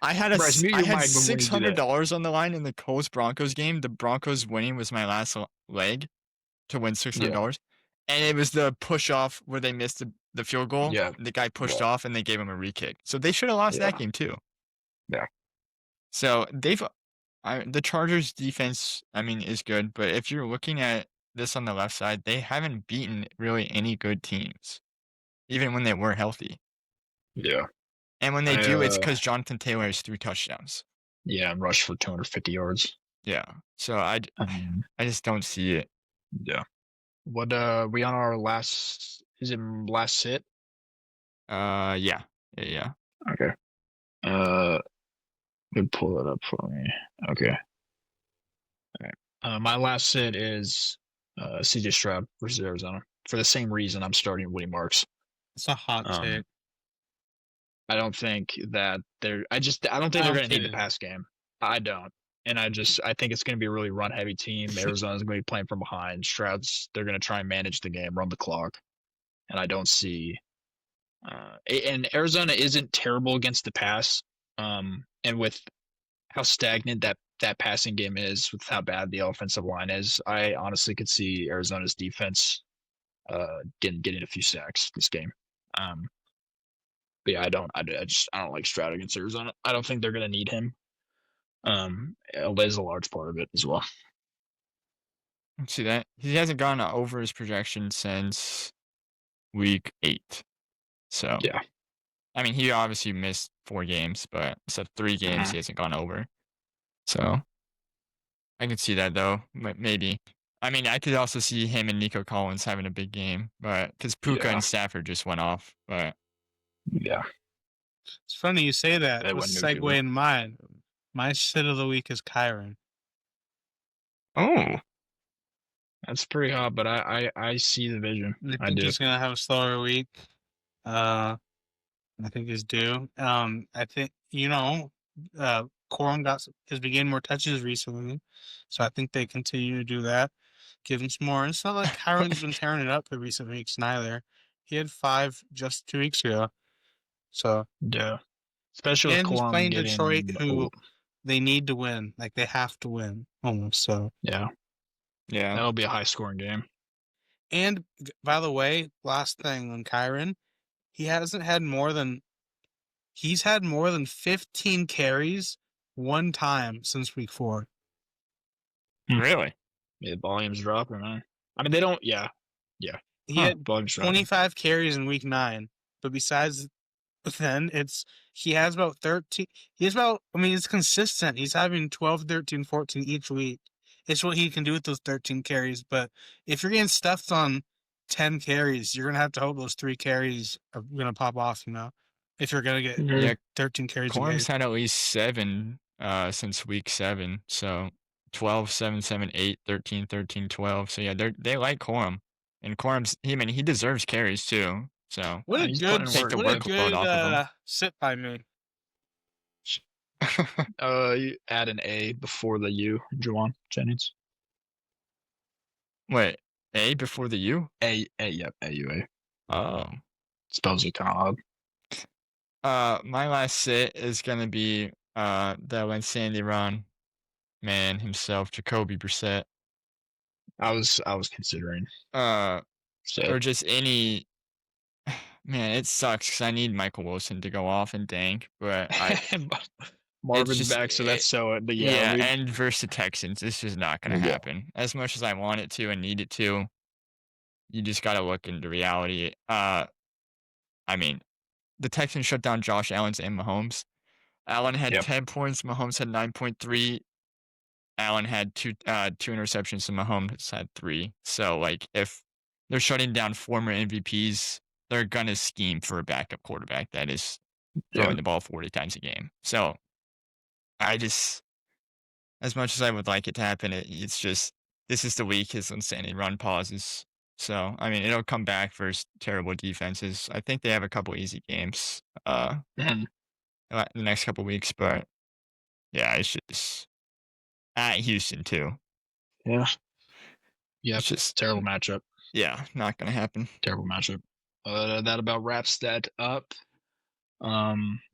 I had $600 on the line in the Colts Broncos game. The Broncos winning was my last leg to win $600, and it was the push off where they missed the field goal. Yeah, the guy pushed off, and they gave him a re-kick. So they should have lost that game too. Yeah. So the Chargers defense, I mean, is good, but if you're looking at this on the left side, they haven't beaten really any good teams, even when they were healthy. Yeah. And when they do, it's because Jonathan Taylor has 3 touchdowns. Yeah, and rushed for 250 yards. Yeah. So I just don't see it. Yeah. What we on our last? Is it last sit? Yeah. Okay. Could pull it up for me. Okay. All right. My last sit is CJ Stroud versus Arizona. For the same reason, I'm starting Woody Marks. It's a hot take. I don't think that I don't think they're going to need the pass game. I don't. And I think it's going to be a really run heavy team. Arizona's going to be playing from behind. They're going to try and manage the game, run the clock. And I don't see and Arizona isn't terrible against the pass. And with how stagnant that passing game is, with how bad the offensive line is, I honestly could see Arizona's defense getting a few sacks this game. But yeah, I don't like Stroud against Arizona. I don't think they're gonna need him. Is a large part of it as well. Let's see that he hasn't gone over his projection since week 8. So yeah. I mean, he obviously missed 4 games, but except 3 games he hasn't gone over. So I can see that though, maybe. I mean, I could also see him and Nico Collins having a big game, but because Puka and Stafford just went off. But yeah, it's funny you say that. Let's segue in mine. My sit of the week is Kyron. Oh, that's pretty hot, but I see the vision. I think he's gonna have a slower week. I think he's due. I think Corum has been getting more touches recently, so I think they continue to do that. Give him some more. It's not like Kyron's been tearing it up the recent weeks neither. He had 5 just 2 weeks ago. So yeah, especially with he's Corum playing Detroit, who they need to win. Like they have to win almost. So yeah, that'll be a high scoring game. And by the way, last thing on Kyron, he's had more than 15 carries one time since week 4. Really? Yeah, volume's dropping, man. I mean, they don't. Yeah. He had 25 carries in week 9, but besides then, he has about 13. It's consistent. He's having 12, 13, 14 each week. It's what he can do with those 13 carries. But if you're getting stuffed on 10 carries, you're gonna have to hope those 3 carries are gonna pop off. If you're gonna get 13 carries. Corum's had at least 7 since week 7. So 12, 7, 7, 8, 13, 13, 12. So yeah, they like Corum. And Corum's he deserves carries too. So what a good sit by me. You add an A before the U, Juwan Jennings. Wait, A before the U? Yep, AUA. Oh. Spells are kind of odd. My last sit is gonna be the insanity run man himself, Jacoby Brissett. I was considering. Or So just any. Man, it sucks because I need Michael Wilson to go off and dank, but Marvin's just back, so that's so. But yeah, yeah, and versus the Texans, this is not gonna happen. As much as I want it to and need it to, you just gotta look into reality. I mean, the Texans shut down Josh Allen and Mahomes. Allen had 10 points, Mahomes had 9.3. Allen had two interceptions, and Mahomes had 3. So, like, if they're shutting down former MVPs, they're gonna scheme for a backup quarterback that is throwing the ball 40 times a game. So, I just, as much as I would like it to happen, it's just this is the week his insanity run pauses. So, I mean, it'll come back versus terrible defenses. I think they have a couple easy games the next couple weeks, but yeah, it's just at Houston too. Yeah. It's just terrible matchup. Yeah, not gonna happen. Terrible matchup. That about wraps that up.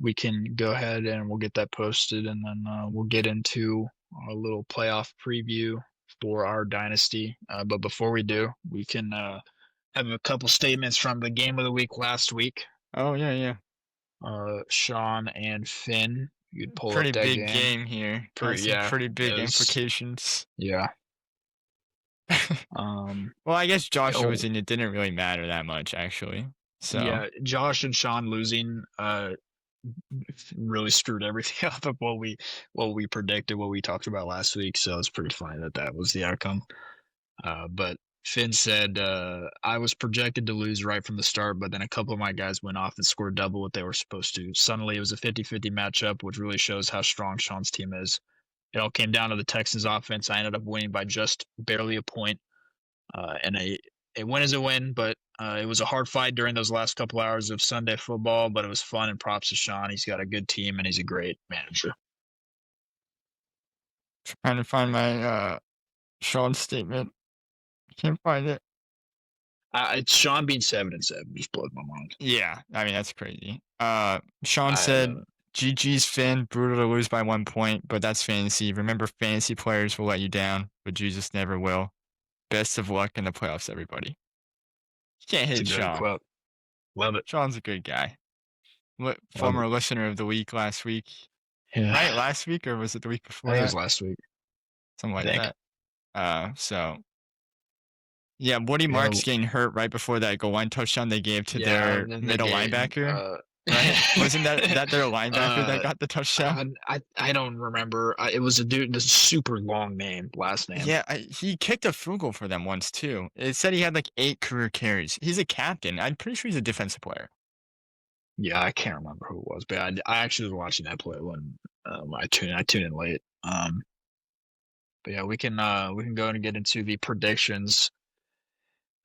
We can go ahead and we'll get that posted, and then we'll get into a little playoff preview for our dynasty. But before we do, we can have a couple statements from the game of the week last week. Oh yeah. Sean and Finn, you'd pull pretty up that big game here. Pretty big implications. Yeah. Well, I guess Josh losing, it didn't really matter that much, actually. So yeah, Josh and Sean losing really screwed everything up of what we predicted, what we talked about last week. So it's pretty funny that was the outcome. But Finn said, I was projected to lose right from the start, but then a couple of my guys went off and scored double what they were supposed to. Suddenly it was a 50-50 matchup, which really shows how strong Sean's team is. It all came down to the Texans offense. I ended up winning by just barely a point. And a win is a win, but it was a hard fight during those last couple hours of Sunday football, but it was fun, and props to Sean. He's got a good team, and he's a great manager. Trying to find my Sean statement. Can't find it. It's Sean being 7-7 just blows my mind. Yeah, I mean, that's crazy. Sean said, GG's Finn, brutal to lose by 1 point, but that's fantasy. Remember, fantasy players will let you down, but Jesus never will. Best of luck in the playoffs, everybody. You can't hate Sean. Quote. Love it. Sean's a good guy. Former listener of the week last week. Yeah. Right, last week, or was it the week before? I think it was last week. Something like that. So yeah, Woody Marks getting hurt right before that goal line touchdown they gave to their middle linebacker. Right? Wasn't that their linebacker that got the touchdown? I don't remember. It was a dude, this super long last name. Yeah, he kicked a field goal for them once too. It said he had like 8 career carries. He's a captain. I'm pretty sure he's a defensive player. Yeah, I can't remember who it was, but I actually was watching that play when I tuned in late. But yeah, we can go and get into the predictions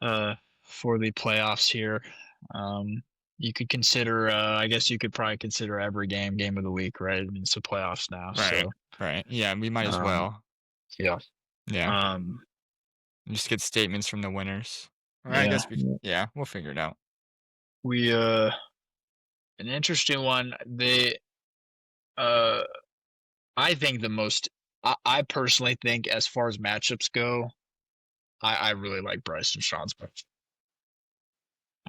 for the playoffs here. You could consider, I guess you could probably consider every game of the week, right? I mean, it's the playoffs now. Right. So. Right. Yeah, we might as well. Yeah. Yeah. Just get statements from the winners. I guess we'll figure it out. We an interesting one. I think the most. I personally think, as far as matchups go, I really like Bryce and Sean's match.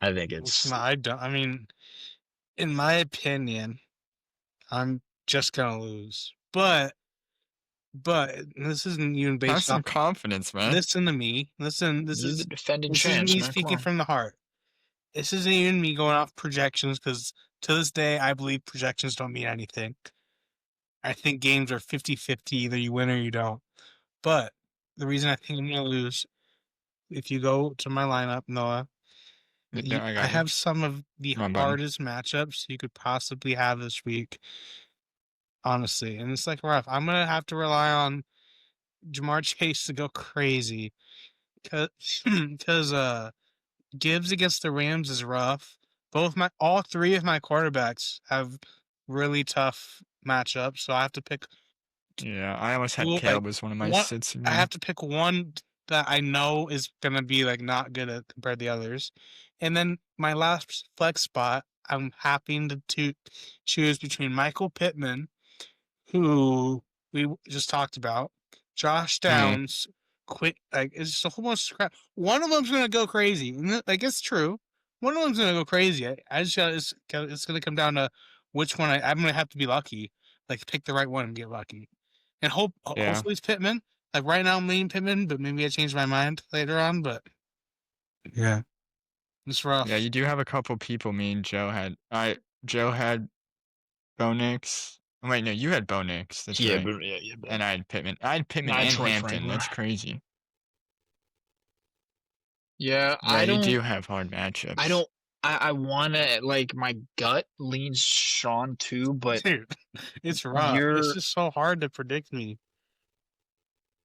I think it's. I don't. I mean, in my opinion, I'm just gonna lose. But this isn't even based on some confidence, man. Listen to me. Listen, this is the defending this champs, is me speaking from the heart. This isn't even me going off projections, because to this day I believe projections don't mean anything. I think games are 50-50, either you win or you don't. But the reason I think I'm gonna lose, if you go to my lineup, Noah, I have some of the hardest matchups you could possibly have this week. Honestly, and it's like rough. I'm gonna have to rely on Jamar Chase to go crazy, because Gibbs against the Rams is rough. All 3 of my quarterbacks have really tough matchup, so I have to pick. Yeah, I almost had Well, Caleb as one of my sits. I have to pick one that I know is gonna be like not good at compared to the others, and then my last flex spot, I'm having to choose between Michael Pittman, who we just talked about, Josh Downs. It's just a whole bunch of crap. One of them's gonna go crazy. Like it's true. One of them's gonna go crazy. I just got it's gonna come down to which one I'm gonna have to be lucky. Like pick the right one and get lucky. And hopefully it's Pittman. Like right now I'm leaning Pittman, but maybe I change my mind later on. But yeah, it's rough. Yeah, you do have a couple people. Me and Joe had. Joe had Bo Nix. Oh, wait, no, you had Bo Nix. That's right. But and I had Pittman. I had Pittman and Troy Hampton. Franklin. That's crazy. Yeah, you do have hard matchups. I want to, like, my gut leans Sean too, but dude, it's rough. It's just so hard to predict me.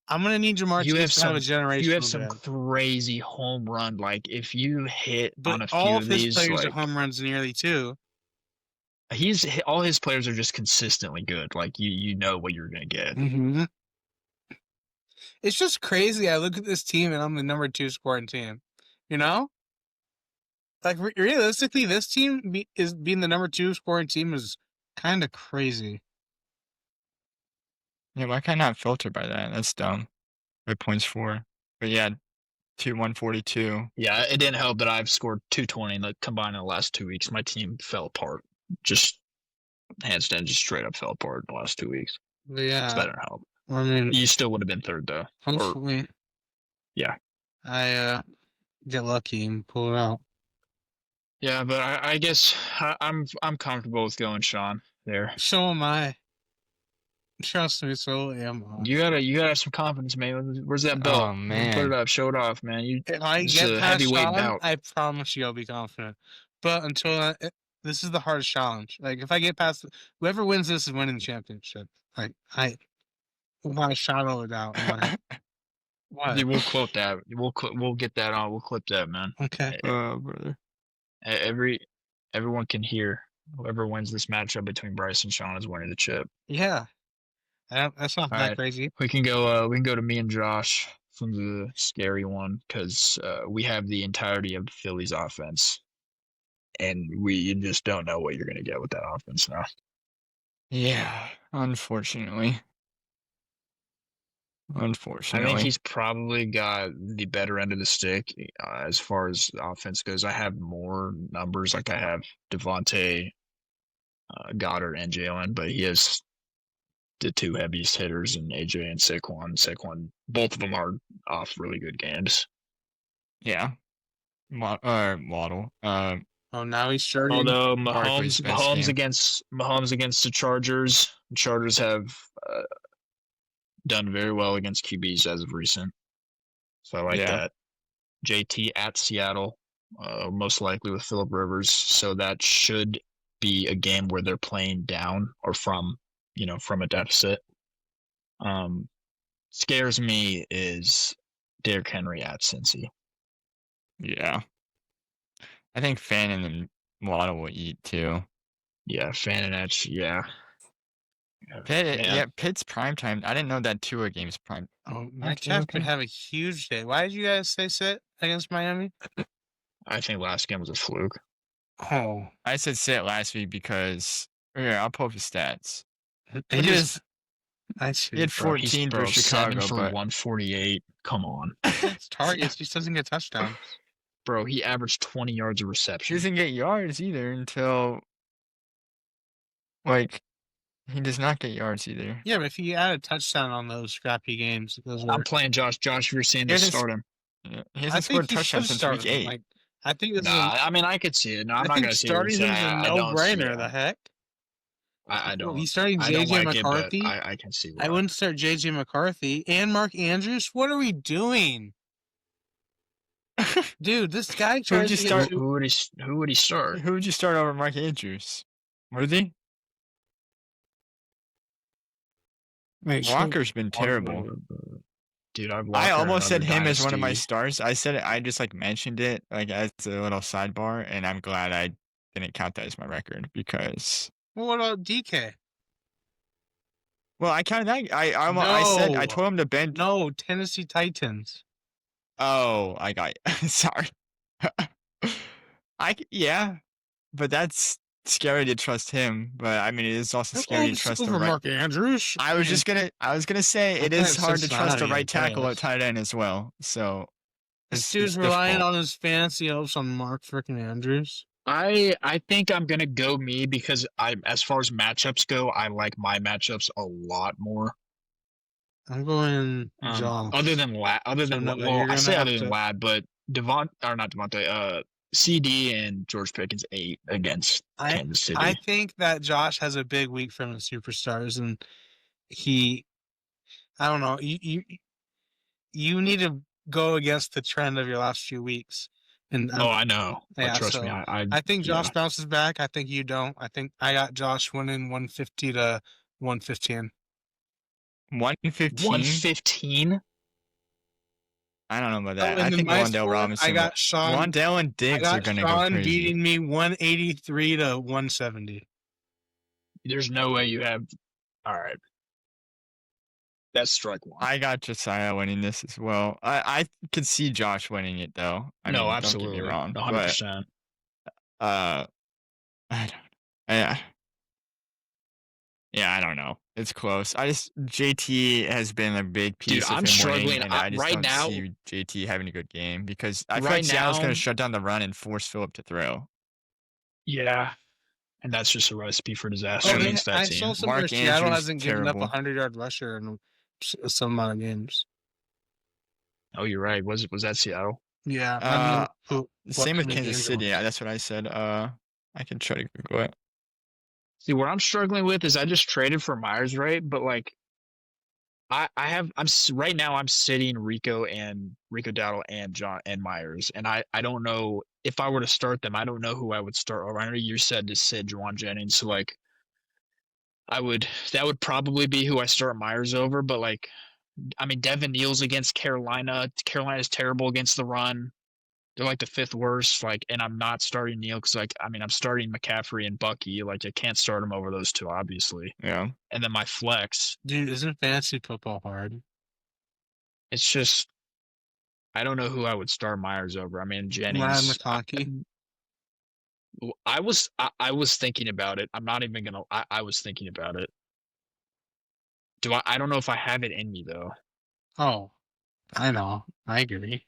I'm gonna need Jamar Chase to have a generation. You have some crazy home run. Like if you hit but on a few all of his these, players like, are home runs nearly too. All his players are just consistently good. Like you know what you're gonna get. Mm-hmm. It's just crazy. I look at this team and I'm the number 2 scoring team. You know, like realistically, this team being the number 2 scoring team is kind of crazy. Yeah, why can't I not filter by that? That's dumb. By points for, but yeah, 142. Yeah, it didn't help that I've scored 220 combined in the last 2 weeks. My team fell apart. Just hands down, just straight up fell apart in the last 2 weeks. Yeah, so that didn't help. I mean, you still would have been third though. Hopefully, yeah, I get lucky and pull it out. Yeah, but I guess I'm comfortable with going Sean there. So am I. Trust me, so am I. You gotta have some confidence, man. Where's that belt? Oh man, put it up, show it off, man. If I get past Sean, I promise you I'll be confident. But until this is the hardest challenge. Like if I get past, whoever wins this is winning the championship. Like I want a shot over doubt. What? Dude, we'll quote that. We'll get that on. We'll clip that, man. Okay. Brother. Everyone can hear. Whoever wins this matchup between Bryce and Sean is winning the chip. Yeah. That's not that crazy. We can go to me and Josh from the scary one because we have the entirety of the Phillies offense, and we just don't know what you're gonna get with that offense now. Yeah, unfortunately. I think he's probably got the better end of the stick as far as the offense goes. I have more numbers, like I have Devontae, Goddard, and Jalen, but he has the 2 heaviest hitters in AJ and Saquon. Both of them are off really good games. Yeah. Waddle. Now he's starting. Although Mahomes against the Chargers. The Chargers have done very well against QBs as of recent. So I like that. JT at Seattle, most likely with Phillip Rivers. So that should be a game where they're playing down or from a deficit. Scares me is Derrick Henry at Cincy. Yeah. I think Fannin and Waddle will eat too. Yeah, Fannin at Pitt's prime time. I didn't know that Tua game's prime. Oh, my Jeff could have a huge day. Why did you guys say sit against Miami? I think last game was a fluke. Oh, I said sit last week because I'll pull up his stats. He had 14 for Chicago, 7 for 148. Come on. It's targets. He doesn't get touchdowns. Bro, he averaged 20 yards of reception. He doesn't get yards either until he does not get yards either. Yeah, but if he had a touchdown on those scrappy games, I'm playing Josh. If you're seeing this, start him. Yeah, he hasn't scored touchdowns since week 8. I think this I mean, I could see it. No, I'm not going to see it. Starting him is a no-brainer. The heck? I don't. He's starting JJ McCarthy. I can see why. I wouldn't start JJ McCarthy and Mark Andrews. What are we doing? Dude, this guy tries to start. Who would he start? Who would you start over Mark Andrews? Worthy? Walker's been terrible. Dude, I almost said him as one of my stars. I said it, I just mentioned it as a little sidebar, and I'm glad I didn't count that as my record because. Well, what about DK? Well, I I told him to bench. No, Tennessee Titans. Oh, I got you. Sorry. Yeah, but that's scary to trust him. But I mean, it is also scary to trust the right. Mark Andrews. I was gonna say it is hard to trust the right tackle at tight end as well. So this dude's relying on his fantasy hopes on Mark freaking Andrews. I think I'm gonna go me because as far as matchups go, I like my matchups a lot more. I'm going Josh. Other than Lad, I say other than Lad, but CD and George Pickens 8 against Kansas City. I think that Josh has a big week from the superstars, and I don't know. You need to go against the trend of your last few weeks. And I know. Yeah, trust me. I think Josh bounces back. I think you don't. I think I got Josh winning 150 to 115. 115? 115? I don't know about that. I think Wan'Dale Robinson. I got Sean. Wan'Dale and Diggs are going to go crazy. Beating me 183 to 170. There's no way you have. All right. That's strike one. I got Josiah winning this as well. I could see Josh winning it though. No, absolutely. Don't get me wrong. 100%. I don't. Yeah, I don't know. It's close. JT has been a big piece of him struggling. And I just right don't now, see JT having a good game because I feel like Seattle's going to shut down the run and force Phillip to throw. Yeah. And that's just a recipe for disaster against that team. I saw somewhere Seattle hasn't given up a 100-yard rusher in some amount of games. Oh, you're right. Was that Seattle? Yeah. Same with Kansas City. Yeah, that's what I said. I can try to Google it. See, what I'm struggling with is I just traded for Myers, right? But like, I'm sitting Rico Dowdle and John and Myers, and I don't know if I were to start them. I don't know who I would start. Or I know you said to sit Juwan Jennings, so like, that would probably be who I start Myers over. But like, I mean, Devin Neal's against Carolina. Carolina's terrible against the run. They're like the 5th worst. Like, and I'm not starting Neal because I'm starting McCaffrey and Bucky. Like, I can't start them over those two, obviously. Yeah. And then my flex. Dude, isn't fantasy football hard? It's just, I don't know who I would start Myers over. I mean, Jennings. I was thinking about it. I'm not even gonna. I was thinking about it. I don't know if I have it in me though. Oh, I know. I agree.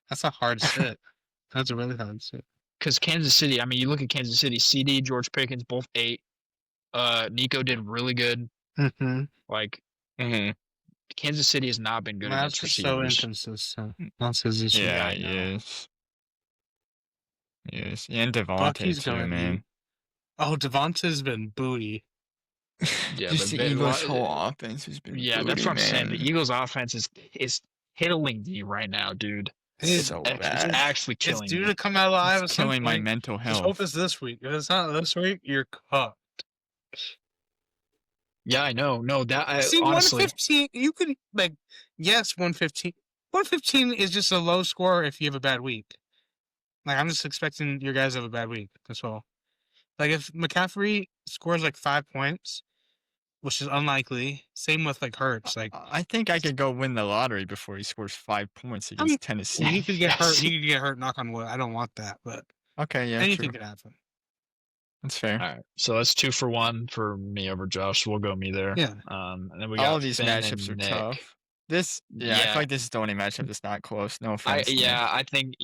That's a hard sit. That's a really hard sit. Because Kansas City, I mean, you look at Kansas City, CD, George Pickens, both 8. Nico did really good. Mm-hmm. Like, Kansas City has not been good against receivers. So inconsistent. That's his issue. Yeah, he is. Yes, and Devontae too, man. Oh, Devontae's been booty. Yeah, just the Eagles' whole offense has been. Yeah, that's what I'm saying. The Eagles' offense is killing me right now, dude. It's so bad. It's actually killing me. It's due to come out live. It's killing my mental health. Just hope it's this week. If it's not this week, you're cooked. Yeah, I know. No, that see, honestly, 115. You could yes, 115. 115 is just a low score if you have a bad week. Like, I'm just expecting your guys to have a bad week. That's all. Like, if McCaffrey scores 5 points, which is unlikely. Same with Hurts. I think I could go win the lottery before he scores 5 points against Tennessee. He could get hurt. He could get hurt. Knock on wood. I don't want that, but okay, yeah, anything could happen. That's fair. All right, so that's 2 for 1 for me over Josh. We'll go me there. Yeah. And then we got all of these Finn matchups are Nick. Tough. I feel like this is the only matchup that's not close. No offense. I think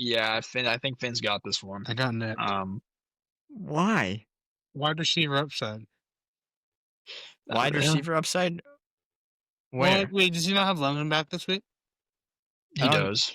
Finn's got this one. I got Nick. Why? Wide receiver upside. Wide receiver upside? Where? Wait, does he not have London back this week? He does.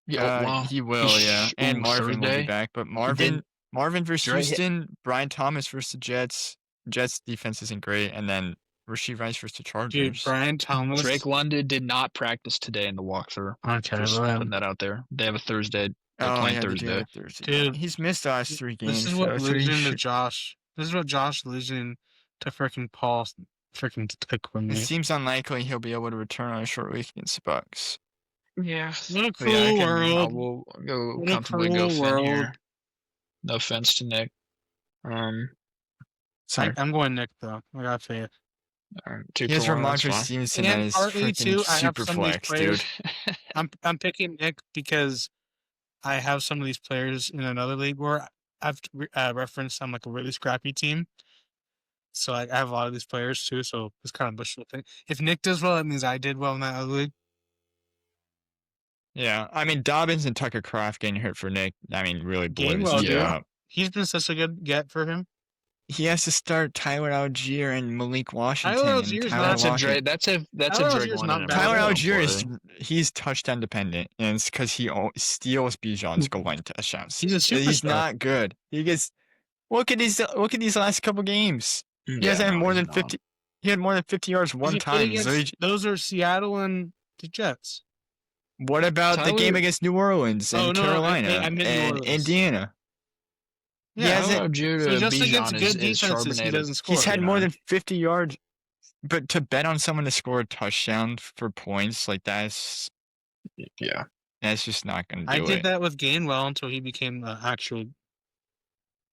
Yeah, he will. Yeah, and Marvin will be back. But Marvin versus Houston, Brian Thomas versus the Jets. Jets defense isn't great, and then Rashee Rice versus the Chargers. Dude, Brian Thomas. Drake London did not practice today in the walkthrough. Okay, just putting that out there. They have a Thursday. They're playing Thursday. Dude, he's missed the last 3 games. This is what losing to Josh. This is what Josh losing to freaking Paul freaking took from me. It seems unlikely he'll be able to return on a short week against the Bucks. Yeah. What a cruel world. We'll go comfortably go Finn here. No offense to Nick. I'm going Nick though. I got faith. 2 He has for 1. That's Ramondre fine. Stevenson And as partly, too, freaking I have super some of these flex, players. dude. I'm picking Nick because I have some of these players in another league where I've referenced I'm like a really scrappy team. So I have a lot of these players too. So it's kind of wishful thing. If Nick does well, that means I did well in that other league. Yeah, I mean Dobbins and Tucker Kraft getting hurt for Nick. I mean, really blew his Gainwell, team yeah. up. He's been such a good get for him. He has to start Tyler Algier and Malik Washington. Tyler and Algier's Tyler not- Washington. That's a Tyler Drake Algier's London not bad. Tyler Tyler Algier he's touchdown dependent, and it's because he steals Bijan's goal line touchdowns. He's a superstar. He's not good. He gets look at these last couple games. He hasn't had more than 50. He had more than 50 yards one time. Those are Seattle and the Jets. What about the game against New Orleans and Carolina I meant and Indiana? Yeah, so just against good defenses, he doesn't score. He's had more than 50 yards, but to bet on someone to score a touchdown for points like that's just not going to do it. I did that with Gainwell until he became the actual.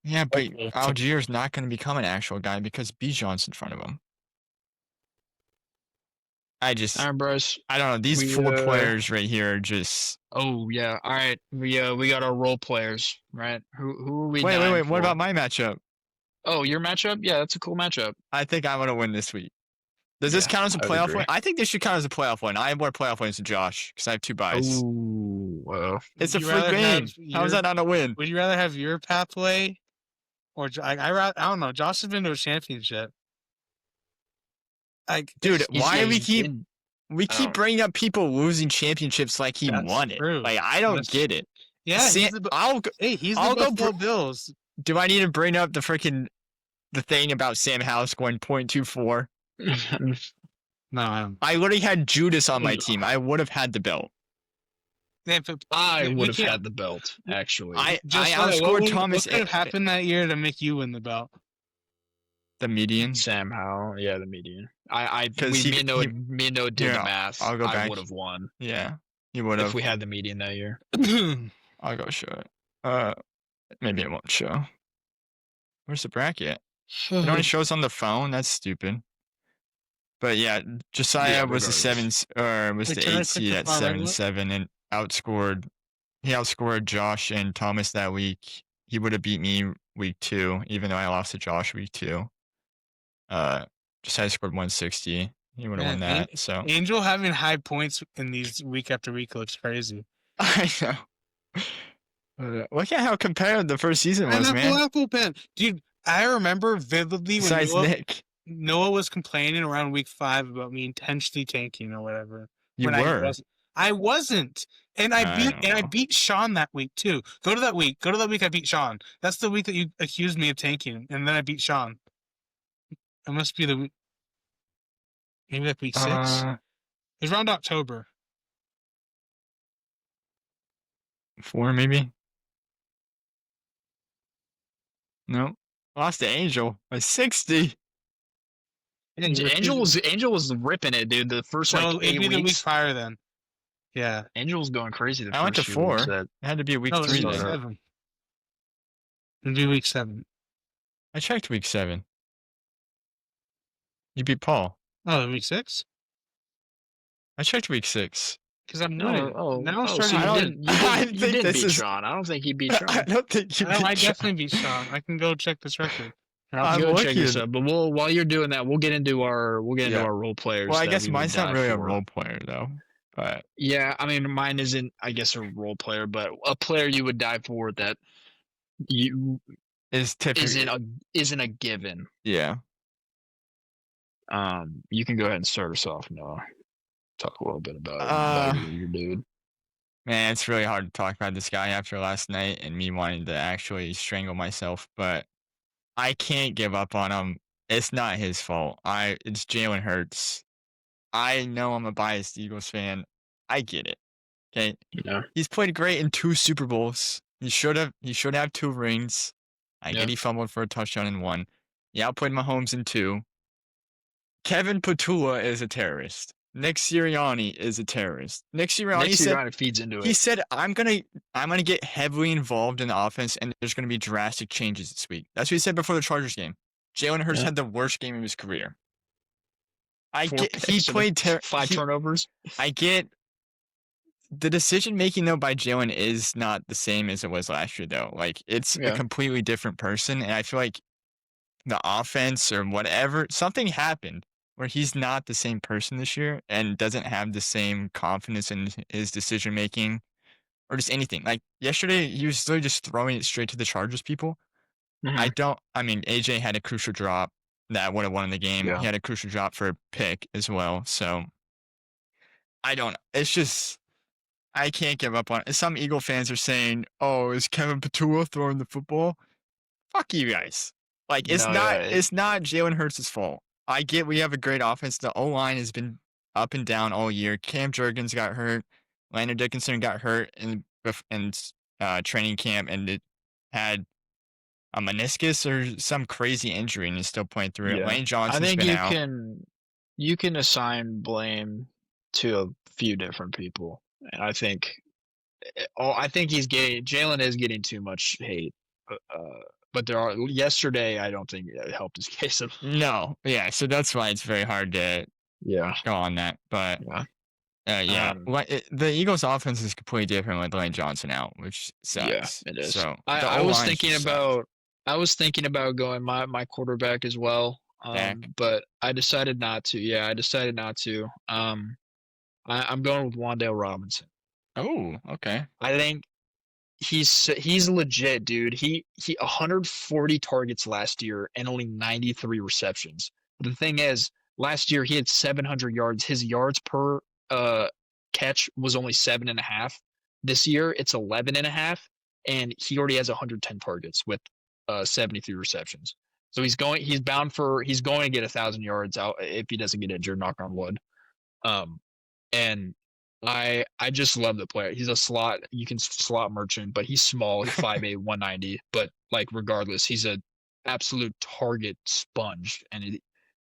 Yeah, but Algier's not going to become an actual guy because Bijan's in front of him. All right, Bryce. I don't know. These 4 players right here are just. Oh yeah. All right. We got our role players, right? Who are we? Wait. What about my matchup? Oh, your matchup? Yeah, that's a cool matchup. I think I'm gonna win this week. Does this count as a playoff win? I think this should count as a playoff win. I have more playoff wins than Josh because I have 2 buys. Ooh, well. It's a free game. How is that not a win? Would you rather have your pathway, or I don't know? Josh has been to a championship. Dude, why do we keep bringing up people losing championships like he won it? True. Like I don't get it. Yeah, he's the Buffalo Bills. Do I need to bring up the thing about Sam Howell scoring .24? No, I don't. I literally had Judas on my team. I would have had the belt. I would have had the belt, actually. I outscored Thomas. What could have happened that year to make you win the belt? The median. Sam Howell. Yeah, the median. Me and Noah did the math. I'll go back. I would have won. Yeah, you would have. If we had the median that year. I'll go show it. Maybe it won't show. Where's the bracket? It only shows on the phone. That's stupid. But yeah, Josiah was the 8 seed at 7-7 and he outscored Josh and Thomas that week. He would have beat me week 2, even though I lost to Josh week 2. Josiah scored 160. He would have won that. So Angel having high points in these week after week looks crazy. I know. Look at how competitive the first season was, man. Apple pen. Dude, I remember vividly when Noah was complaining around week 5 about me intentionally tanking or whatever. I wasn't. And I beat Sean that week too. Go to that week I beat Sean. That's the week that you accused me of tanking, and then I beat Sean. It must be the week. Maybe like week 6. It was around October. 4 maybe. No, lost to Angel by 60. Angel was ripping it, dude. The first 8 weeks. The week prior then. Yeah, Angel was going crazy. I went to 4. It had to be week 3. Week 7. It'd be week 7. I checked week 7. You beat Paul. Oh, week 6. I checked week 6. Because I'm winning. You didn't beat Sean. I don't think he beat Sean. I don't think you beat Sean. I definitely beat Sean. I can go check this record. I'll go check this up. But while you're doing that, we'll get into our role players. Well, I guess mine's not really a role player though. But yeah, I mean, mine isn't. I guess a role player, but a player you would die for that you isn't a given. Yeah. You can go ahead and start us off, Noah. Talk a little bit about your dude. Man, it's really hard to talk about this guy after last night and me wanting to actually strangle myself, but I can't give up on him. It's not his fault. It's Jalen Hurts. I know I'm a biased Eagles fan. I get it. Okay. Yeah. He's played great in 2 Super Bowls. He should have 2 rings. I get he fumbled for a touchdown in 1. He outplayed Mahomes in 2. Kevin Patula is a terrorist. Nick Sirianni is a terrorist. Nick Sirianni feeds into it. He said, I'm gonna get heavily involved in the offense, and there's gonna be drastic changes this week. That's what he said before the Chargers game. Jalen Hurts had the worst game of his career. He played 5 turnovers. I get the decision making though by Jalen is not the same as it was last year though. Like it's a completely different person, and I feel like the offense or whatever, something happened where he's not the same person this year and doesn't have the same confidence in his decision making or just anything. Like yesterday, he was literally just throwing it straight to the Chargers people. I mean, AJ had a crucial drop that would have won the game. Yeah. He had a crucial drop for a pick as well. So I don't, it's just, I can't give up on it. Some Eagle fans are saying, oh, is Kevin Patua throwing the football? Fuck you guys. Like, it's not Jalen Hurts' fault. I get we have a great offense. The O-line has been up and down all year. Cam Jurgens got hurt. Landon Dickinson got hurt in training camp, and it had a meniscus or some crazy injury, and he's still playing through it. Lane Johnson's been out. You can assign blame to a few different people, and I think Jalen is getting too much hate. But yesterday, I don't think it helped his case at all. No, yeah, so that's why it's very hard to go on that. But the Eagles' offense is completely different with Lane Johnson out, which sucks. Yeah, it is. So I was thinking about going my quarterback as well, but I decided not to. Yeah, I decided not to. I'm going with Wan'Dale Robinson. Oh, okay. I think he's legit, dude. He 140 targets last year and only 93 receptions. But the thing is, last year he had 700 yards. His yards per catch was only 7.5. This year it's 11.5, and he already has 110 targets with 73 receptions. So he's going to get 1,000 yards out if he doesn't get injured. Knock on wood. And I just love the player. He's a slot merchant, but he's small. He's 5'8", 190. But like regardless, he's a absolute target sponge. And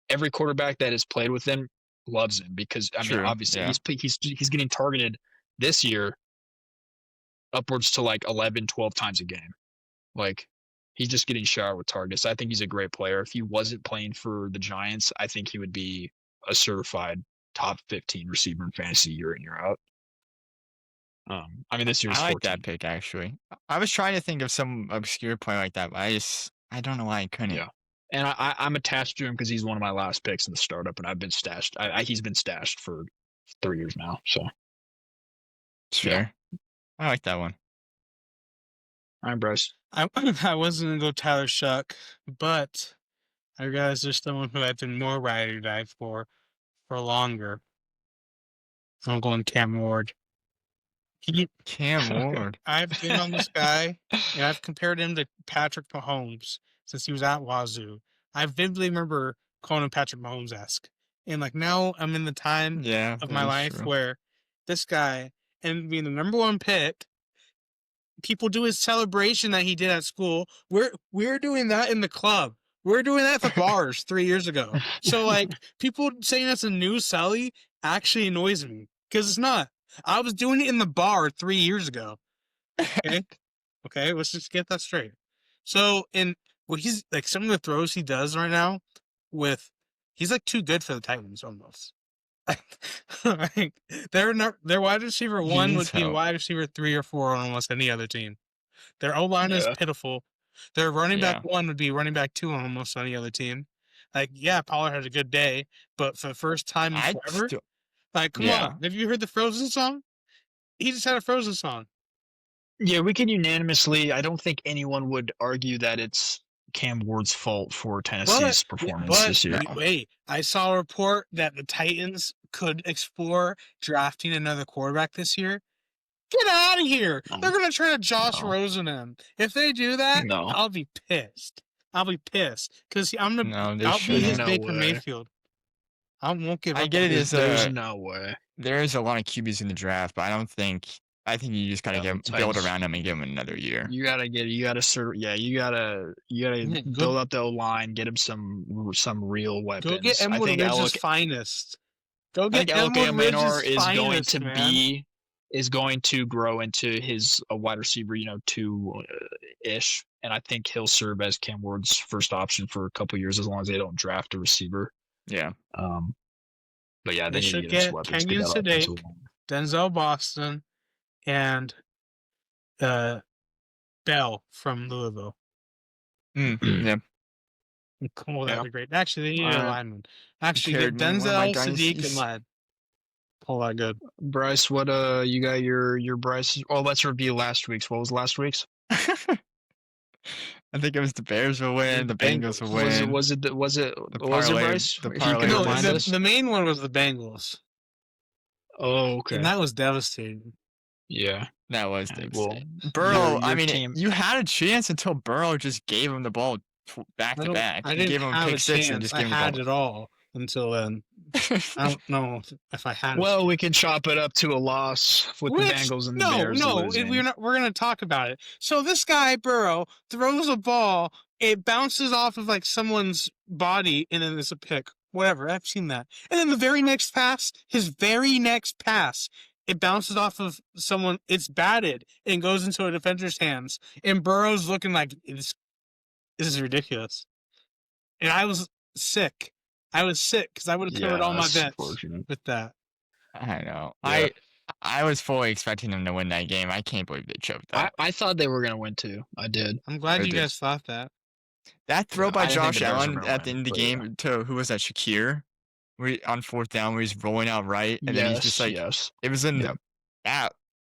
every quarterback that has played with him loves him because obviously he's getting targeted this year upwards to like 11, 12 times a game. Like he's just getting showered with targets. I think he's a great player. If he wasn't playing for the Giants, I think he would be a certified top 15 receiver in fantasy year in, year out. This year's 14. I like that pick, actually. I was trying to think of some obscure player like that, but I don't know why I couldn't. Yeah. And I'm attached to him because he's one of my last picks in the startup, and I've been stashed. He's been stashed for 3 years now. So. Sure. Yeah. I like that one. All right, Bryce. I wasn't going to go Tyler Shuck, but I realized there's someone who I've been more ride or die for longer. I'm going Cam Ward. Cam Ward. I've been on this guy, and I've compared him to Patrick Mahomes since he was at Wazoo. I vividly remember calling him Patrick Mahomes-esque. And like now I'm in the time of my life where this guy, and being the number one pick, people do his celebration that he did at school. We're doing that in the club. We're doing that at the bars 3 years ago. So, like, people saying that's a new Sully actually annoys me. Because it's not. I was doing it in the bar 3 years ago. Okay, let's just get that straight. So, he's, like, some of the throws he does right now he's, like, too good for the Titans, almost. Like, their wide receiver 1 would be wide receiver 3 or 4 on almost any other team. Their O-line is pitiful. Their running back 1 would be running back 2 on almost any other team. Like, yeah, Pollard had a good day, but for the first time in forever, come on. Have you heard the Frozen song? He just had a Frozen song. Yeah, we can unanimously. I don't think anyone would argue that it's Cam Ward's fault for Tennessee's performance this year. Wait, I saw a report that the Titans could explore drafting another quarterback this year. Get out of here. They're going to try to Josh Rosen him. If they do that, I'll be pissed. Because I'll be his Baker Mayfield. I won't give up. I get it. There's no way. There is a lot of QBs in the draft, but I think you just gotta build around him and give him another year. You gotta build up the O-line, get him some real weapons. Go get Emwood Ridge's finest. I think Elke Menor is going to grow into his wide receiver, 2-ish, and I think he'll serve as Cam Ward's first option for a couple years as long as they don't draft a receiver. Yeah. But yeah, They need to should get some get weapons. Kenyon Sadiq, Denzel Boston, and Bell from Louisville. Yeah. Cool, that'd be great. Actually, they need a lineman. Actually, get Carried one of my Denzel, Sadiq, and dynasties. Ladd. Pull that good. Bryce, what you got your Bryce? Oh, let's review last week's. What was last week's? I think it was the Bears will win, the Bengals will win. Was it the Bryce? The parlay No, remind us. the main one was the Bengals. Oh, okay. And that was devastating. Yeah. That was devastating. Well, Burrow, your team. you had a chance until Burrow just gave him the ball back to back. I He didn't gave him have pick a six and chance. just I gave him the had ball. it all until then. I don't know if I had. Well, we can chop it up to a loss with the Bengals and the Bears losing. We're gonna talk about it. So this guy Burrow throws a ball. It bounces off of like someone's body, and then it's a pick. Whatever, I've seen that. And then the very next pass, it bounces off of someone. It's batted and goes into a defender's hands. And Burrow's looking like this is ridiculous. And I was sick. Because I would have covered all my bets with that. I know. Yeah. I was fully expecting them to win that game. I can't believe they choked that. I thought they were going to win too. I did. I'm glad you guys thought that. That throw by Josh Allen at the end of the game yeah. to, who was that, Shakir? On fourth down where he's rolling out right. And then he's just like, it was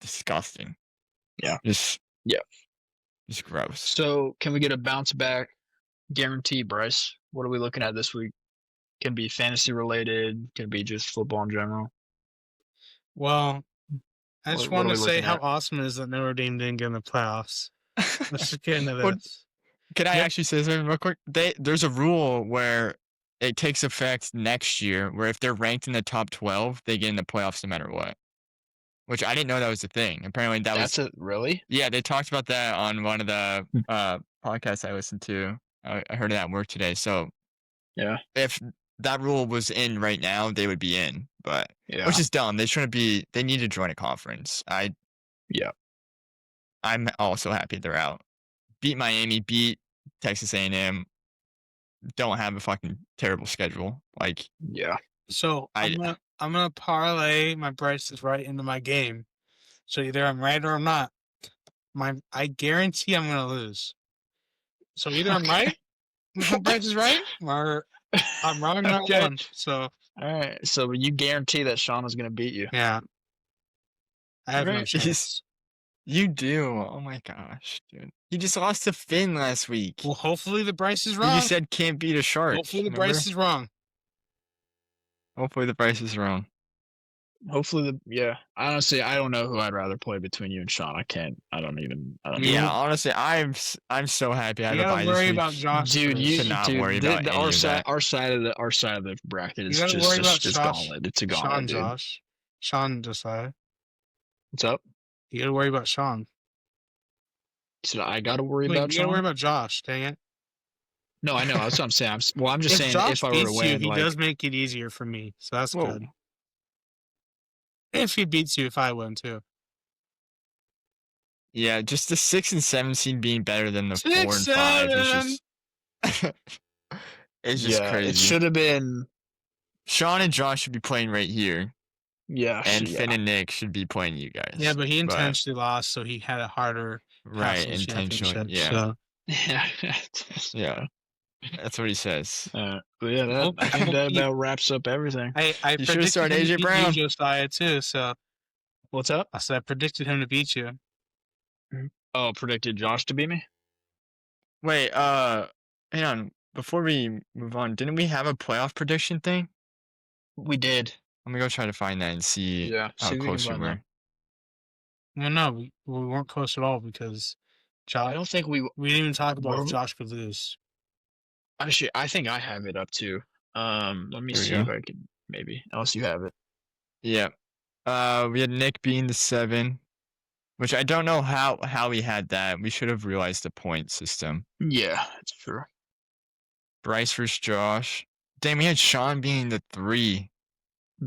disgusting. Yeah. Just gross. So can we get a bounce back guarantee, Bryce? What are we looking at this week? Can be fantasy related, can be just football in general. Well, I just want to say how at? awesome it is that Notre Dame didn't get in the playoffs. Let's just get into this. Can I actually say something real quick? There's a rule where it takes effect next year, where if they're ranked in the top 12, they get in the playoffs no matter what. Which I didn't know that was a thing. Apparently That's it, really? Yeah, they talked about that on one of the podcasts I listened to. I heard it at work today. So yeah, if that rule was in right now, they would be in. But yeah, which is dumb. They shouldn't be. They need to join a conference. I'm also happy they're out. Beat Miami, beat Texas A&M. Don't have a fucking terrible schedule. Like, yeah. So I'm gonna parlay my Bryce Is Right into my game. So either I'm right or I'm not. I guarantee I'm gonna lose. So either I'm right, my Bryce is right, or I'm wrong on that one. So all right. So you guarantee that Sean is gonna beat you? Yeah. I have no chance. You do. Oh my gosh, dude. You just lost to Finn last week. Well, hopefully the Bryce is wrong. You said can't beat a shark. Hopefully the Bryce is wrong. Hopefully the Bryce is wrong. Hopefully honestly, I don't know who I'd rather play between you and Sean. I don't Yeah, honestly, I'm so happy I had to buy this week. About Josh. Dude, you should not worry about our side of the bracket is just gauntlet. It's a gauntlet, dude. Sean decided. What's up? You gotta worry about Sean. So I gotta worry about Sean? You gotta worry about Josh, dang it. No, I know. That's what I'm saying. I'm just saying Josh if I were to win, he does make it easier for me. So that's good. If he beats you, if I win too. Yeah, just the 6 and 7 seed being better than the 4 and 5 is just it's just crazy. It should have been Sean and Josh should be playing right here. Yeah. And Finn and Nick should be playing you guys. Yeah, but he intentionally lost, so he had a harder intentionally. Yeah. So. Yeah. That's what he says. I think that about wraps up everything. I you should have started AJ Brown. Josiah too. So what's up? I said I predicted him to beat you. Oh, predicted Josh to beat me? Wait, hang on. Before we move on, didn't we have a playoff prediction thing? We did. I'm gonna go try to find that and see how close we were. Well, no, we weren't close at all because Josh. I don't think we didn't even talk about if Josh could lose. Actually, I think I have it up too. Let me see if I can maybe. Unless you have it. Yeah. We had Nick being the 7, which I don't know how we had that. We should have realized the point system. Yeah, that's true. Bryce versus Josh. Dang, we had Sean being the 3.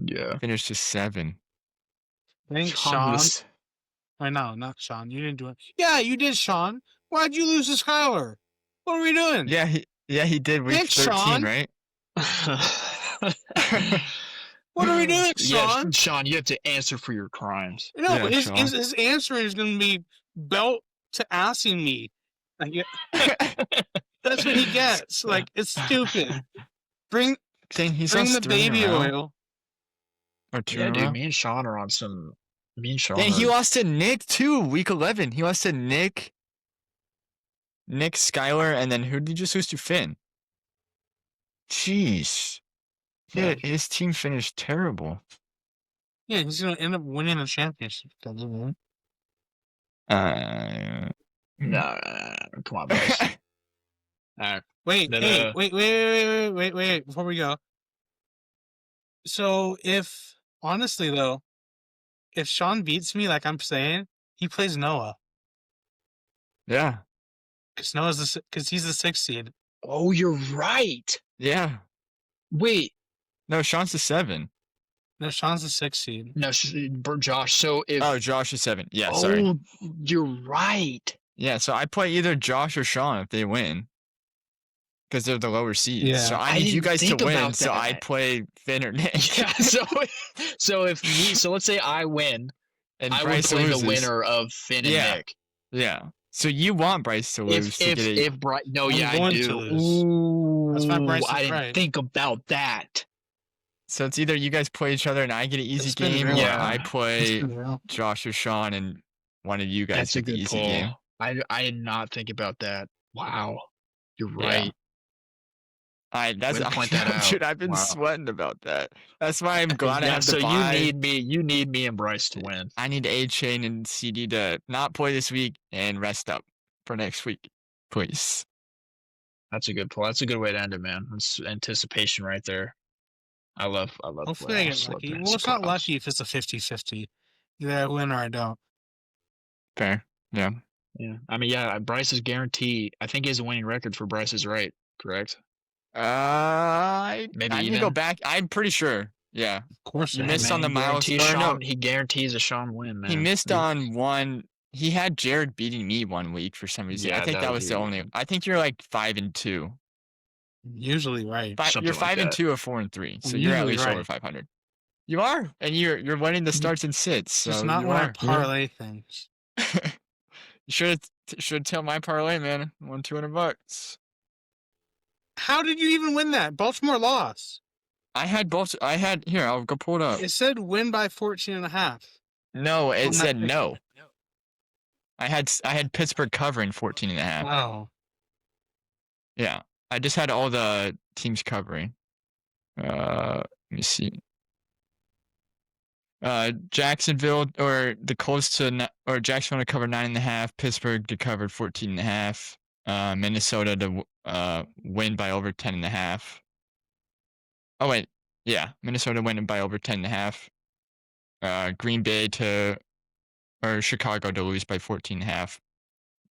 Yeah. Finished to 7. I think Sean. I know, not Sean. You didn't do it. Yeah, you did, Sean. Why'd you lose to Skylar? What are we doing? Yeah, he did week 13, Sean. right? What are we doing, Sean? Yeah, Sean, you have to answer for your crimes. No, Yeah, his answering is going to be belt to assing me. Like, that's what he gets. Like, it's stupid. Bring the baby oil. Or two Yeah, dude, me and Sean are on some. Me and Sean. He lost to Nick too, week 11. He lost to Nick, Skylar, and then who did you just lose to? Finn. Jeez. Yeah, his team finished terrible. Yeah, he's gonna end up winning a championship. No, come on, Bryce. Wait, wait, before we go. So honestly though, if Sean beats me, like I'm saying, he plays Noah. Yeah. Because he's the 6th seed. Oh, you're right. Yeah. Wait. No, Sean's the 7. No, Sean's the 6th seed. No, Josh. So if Josh is 7. Yeah, sorry. Oh, you're right. Yeah, so I play either Josh or Sean if they win. Because they're the lower seeds. Yeah. So I need you guys to win, so I play Finn or Nick. Yeah, so let's say I win, and I Bryce would play loses. the winner of Finn and Nick. Yeah. So you want Bryce to lose to get it. If Bryce, no, I'm yeah, going I do. to lose. Ooh, That's why Bryce is I didn't right. think about that. So it's either you guys play each other and I get an easy game, or I play Josh or Sean and one of you guys get the easy game. I did not think about that. Wow, you're right. That's point that out. Dude, I've been sweating about that. That's why I'm glad I have to buy. You need me and Bryce to win. I need A-Chain and CD to not play this week and rest up for next week, please. That's a good point. That's a good way to end it, man. That's anticipation right there. I love. Hopefully I get lucky. Well, it's not lucky if it's a 50-50. Either I win or I don't. Fair. Yeah. Yeah. I mean, Bryce is guaranteed. I think he has a winning record for Bryce Is Right, correct? I need to go back. I'm pretty sure. Yeah. Of course. You missed on the milestone. He guarantees a Sean win, man. He missed on one. He had Jared beating me one week for some reason. I think that was the only. I think you're like 5-2. Usually right. You're 5-2 or 4-3, so you're at least over 500. You are, and you're winning the starts and sits. So it's not when I parlay things. You should tell my parlay, man. Won $200. How did you even win that? Baltimore lost. I had both. Here. I'll go pull it up. It said win by 14.5. No, it said no. I had Pittsburgh covering 14.5. Wow. Yeah, I just had all the teams covering. Let me see. Jacksonville Jacksonville to cover 9.5. Pittsburgh to cover 14.5. Minnesota to win by over 10.5. Oh wait, yeah, Minnesota winning by over 10.5. Green Bay or Chicago to lose by 14.5.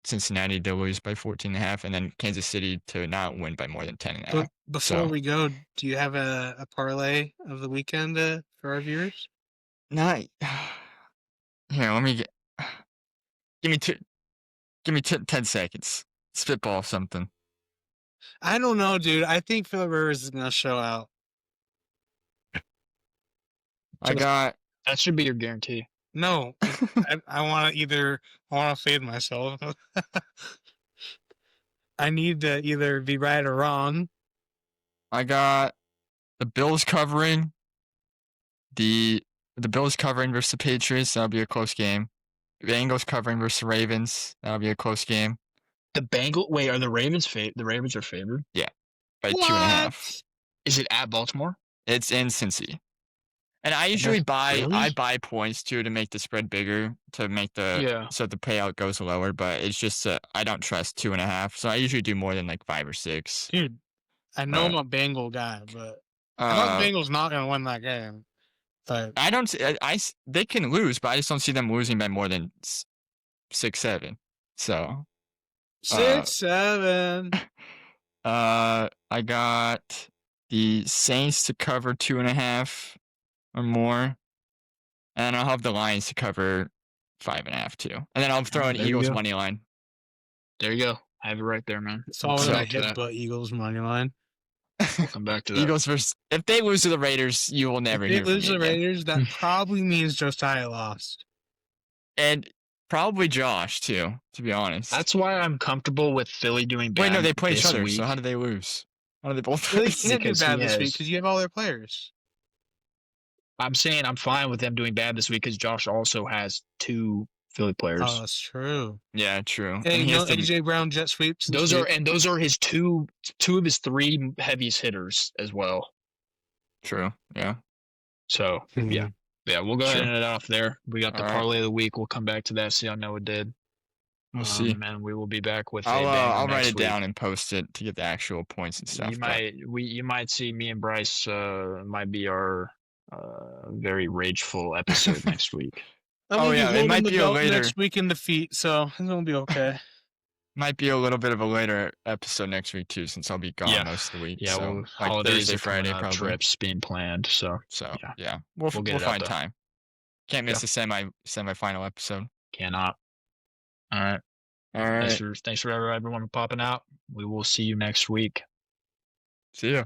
Cincinnati to lose by 14.5, and then Kansas City to not win by more than 10.5. Before we go, do you have a parlay of the weekend for our viewers? Not here. Let me give me 10 seconds. Spitball something. I don't know, dude. I think Phillip Rivers is gonna show out. That should be your guarantee. No, I want to fade myself. I need to either be right or wrong. I got the Bills covering. The Bills covering versus the Patriots. That'll be a close game. The Bengals covering versus the Ravens. That'll be a close game. Are the Ravens the Ravens are favored? Yeah, by 2.5. Is it at Baltimore? It's in Cincy. And I usually buy points too to make the spread bigger to make so the payout goes lower. But it's just I don't trust 2.5, so I usually do more than like 5 or 6. Dude, I know I'm a Bengal guy, but I know the Bengals not gonna win that game. But I don't. They can lose, but I just don't see them losing by more than 6-7. So 6-7. I got the Saints to cover 2.5 or more, and I'll have the Lions to cover 5.5 too, and then I'll throw in Eagles money line. There you go. I have it right there, man. It's always a headbutt Eagles money line. We'll come back to that. Eagles versus. If they lose to the Raiders, you will never hear If they from lose me to the again. Raiders, that probably means Josiah lost. And probably Josh too, to be honest. That's why I'm comfortable with Philly doing bad. Wait, no, they play each other. Week. So how did they lose? How did they both Philly lose? can't do Because bad he this week has- because you have all their players. I'm saying I'm fine with them doing bad this week because Josh also has 2 Philly players. Oh, that's true. Yeah, true. Hey, And he no has to. AJ Brown jet sweeps. Those are his two of his 3 heaviest hitters as well. True. Yeah. So yeah, we'll go ahead and end it off there. We got the All right. parlay of the week. We'll come back to that. See how Noah did. We'll see. And we will be back with. I'll write it week. down and post it to get the actual points and stuff. You might see me and Bryce. Might be our very rageful episode next week. Oh, yeah, it might be a later- next week in defeat, so it's gonna be okay. Might be a little bit of a later episode next week too, since I'll be gone most of the week. Yeah, so, well, like holidays Thursday, are coming Friday, up, probably. trips being planned. So Yeah, we'll get it out find there. time. Can't miss the semi-final episode. Cannot. All right. All right. Thanks for everyone popping out. We will see you next week. See ya.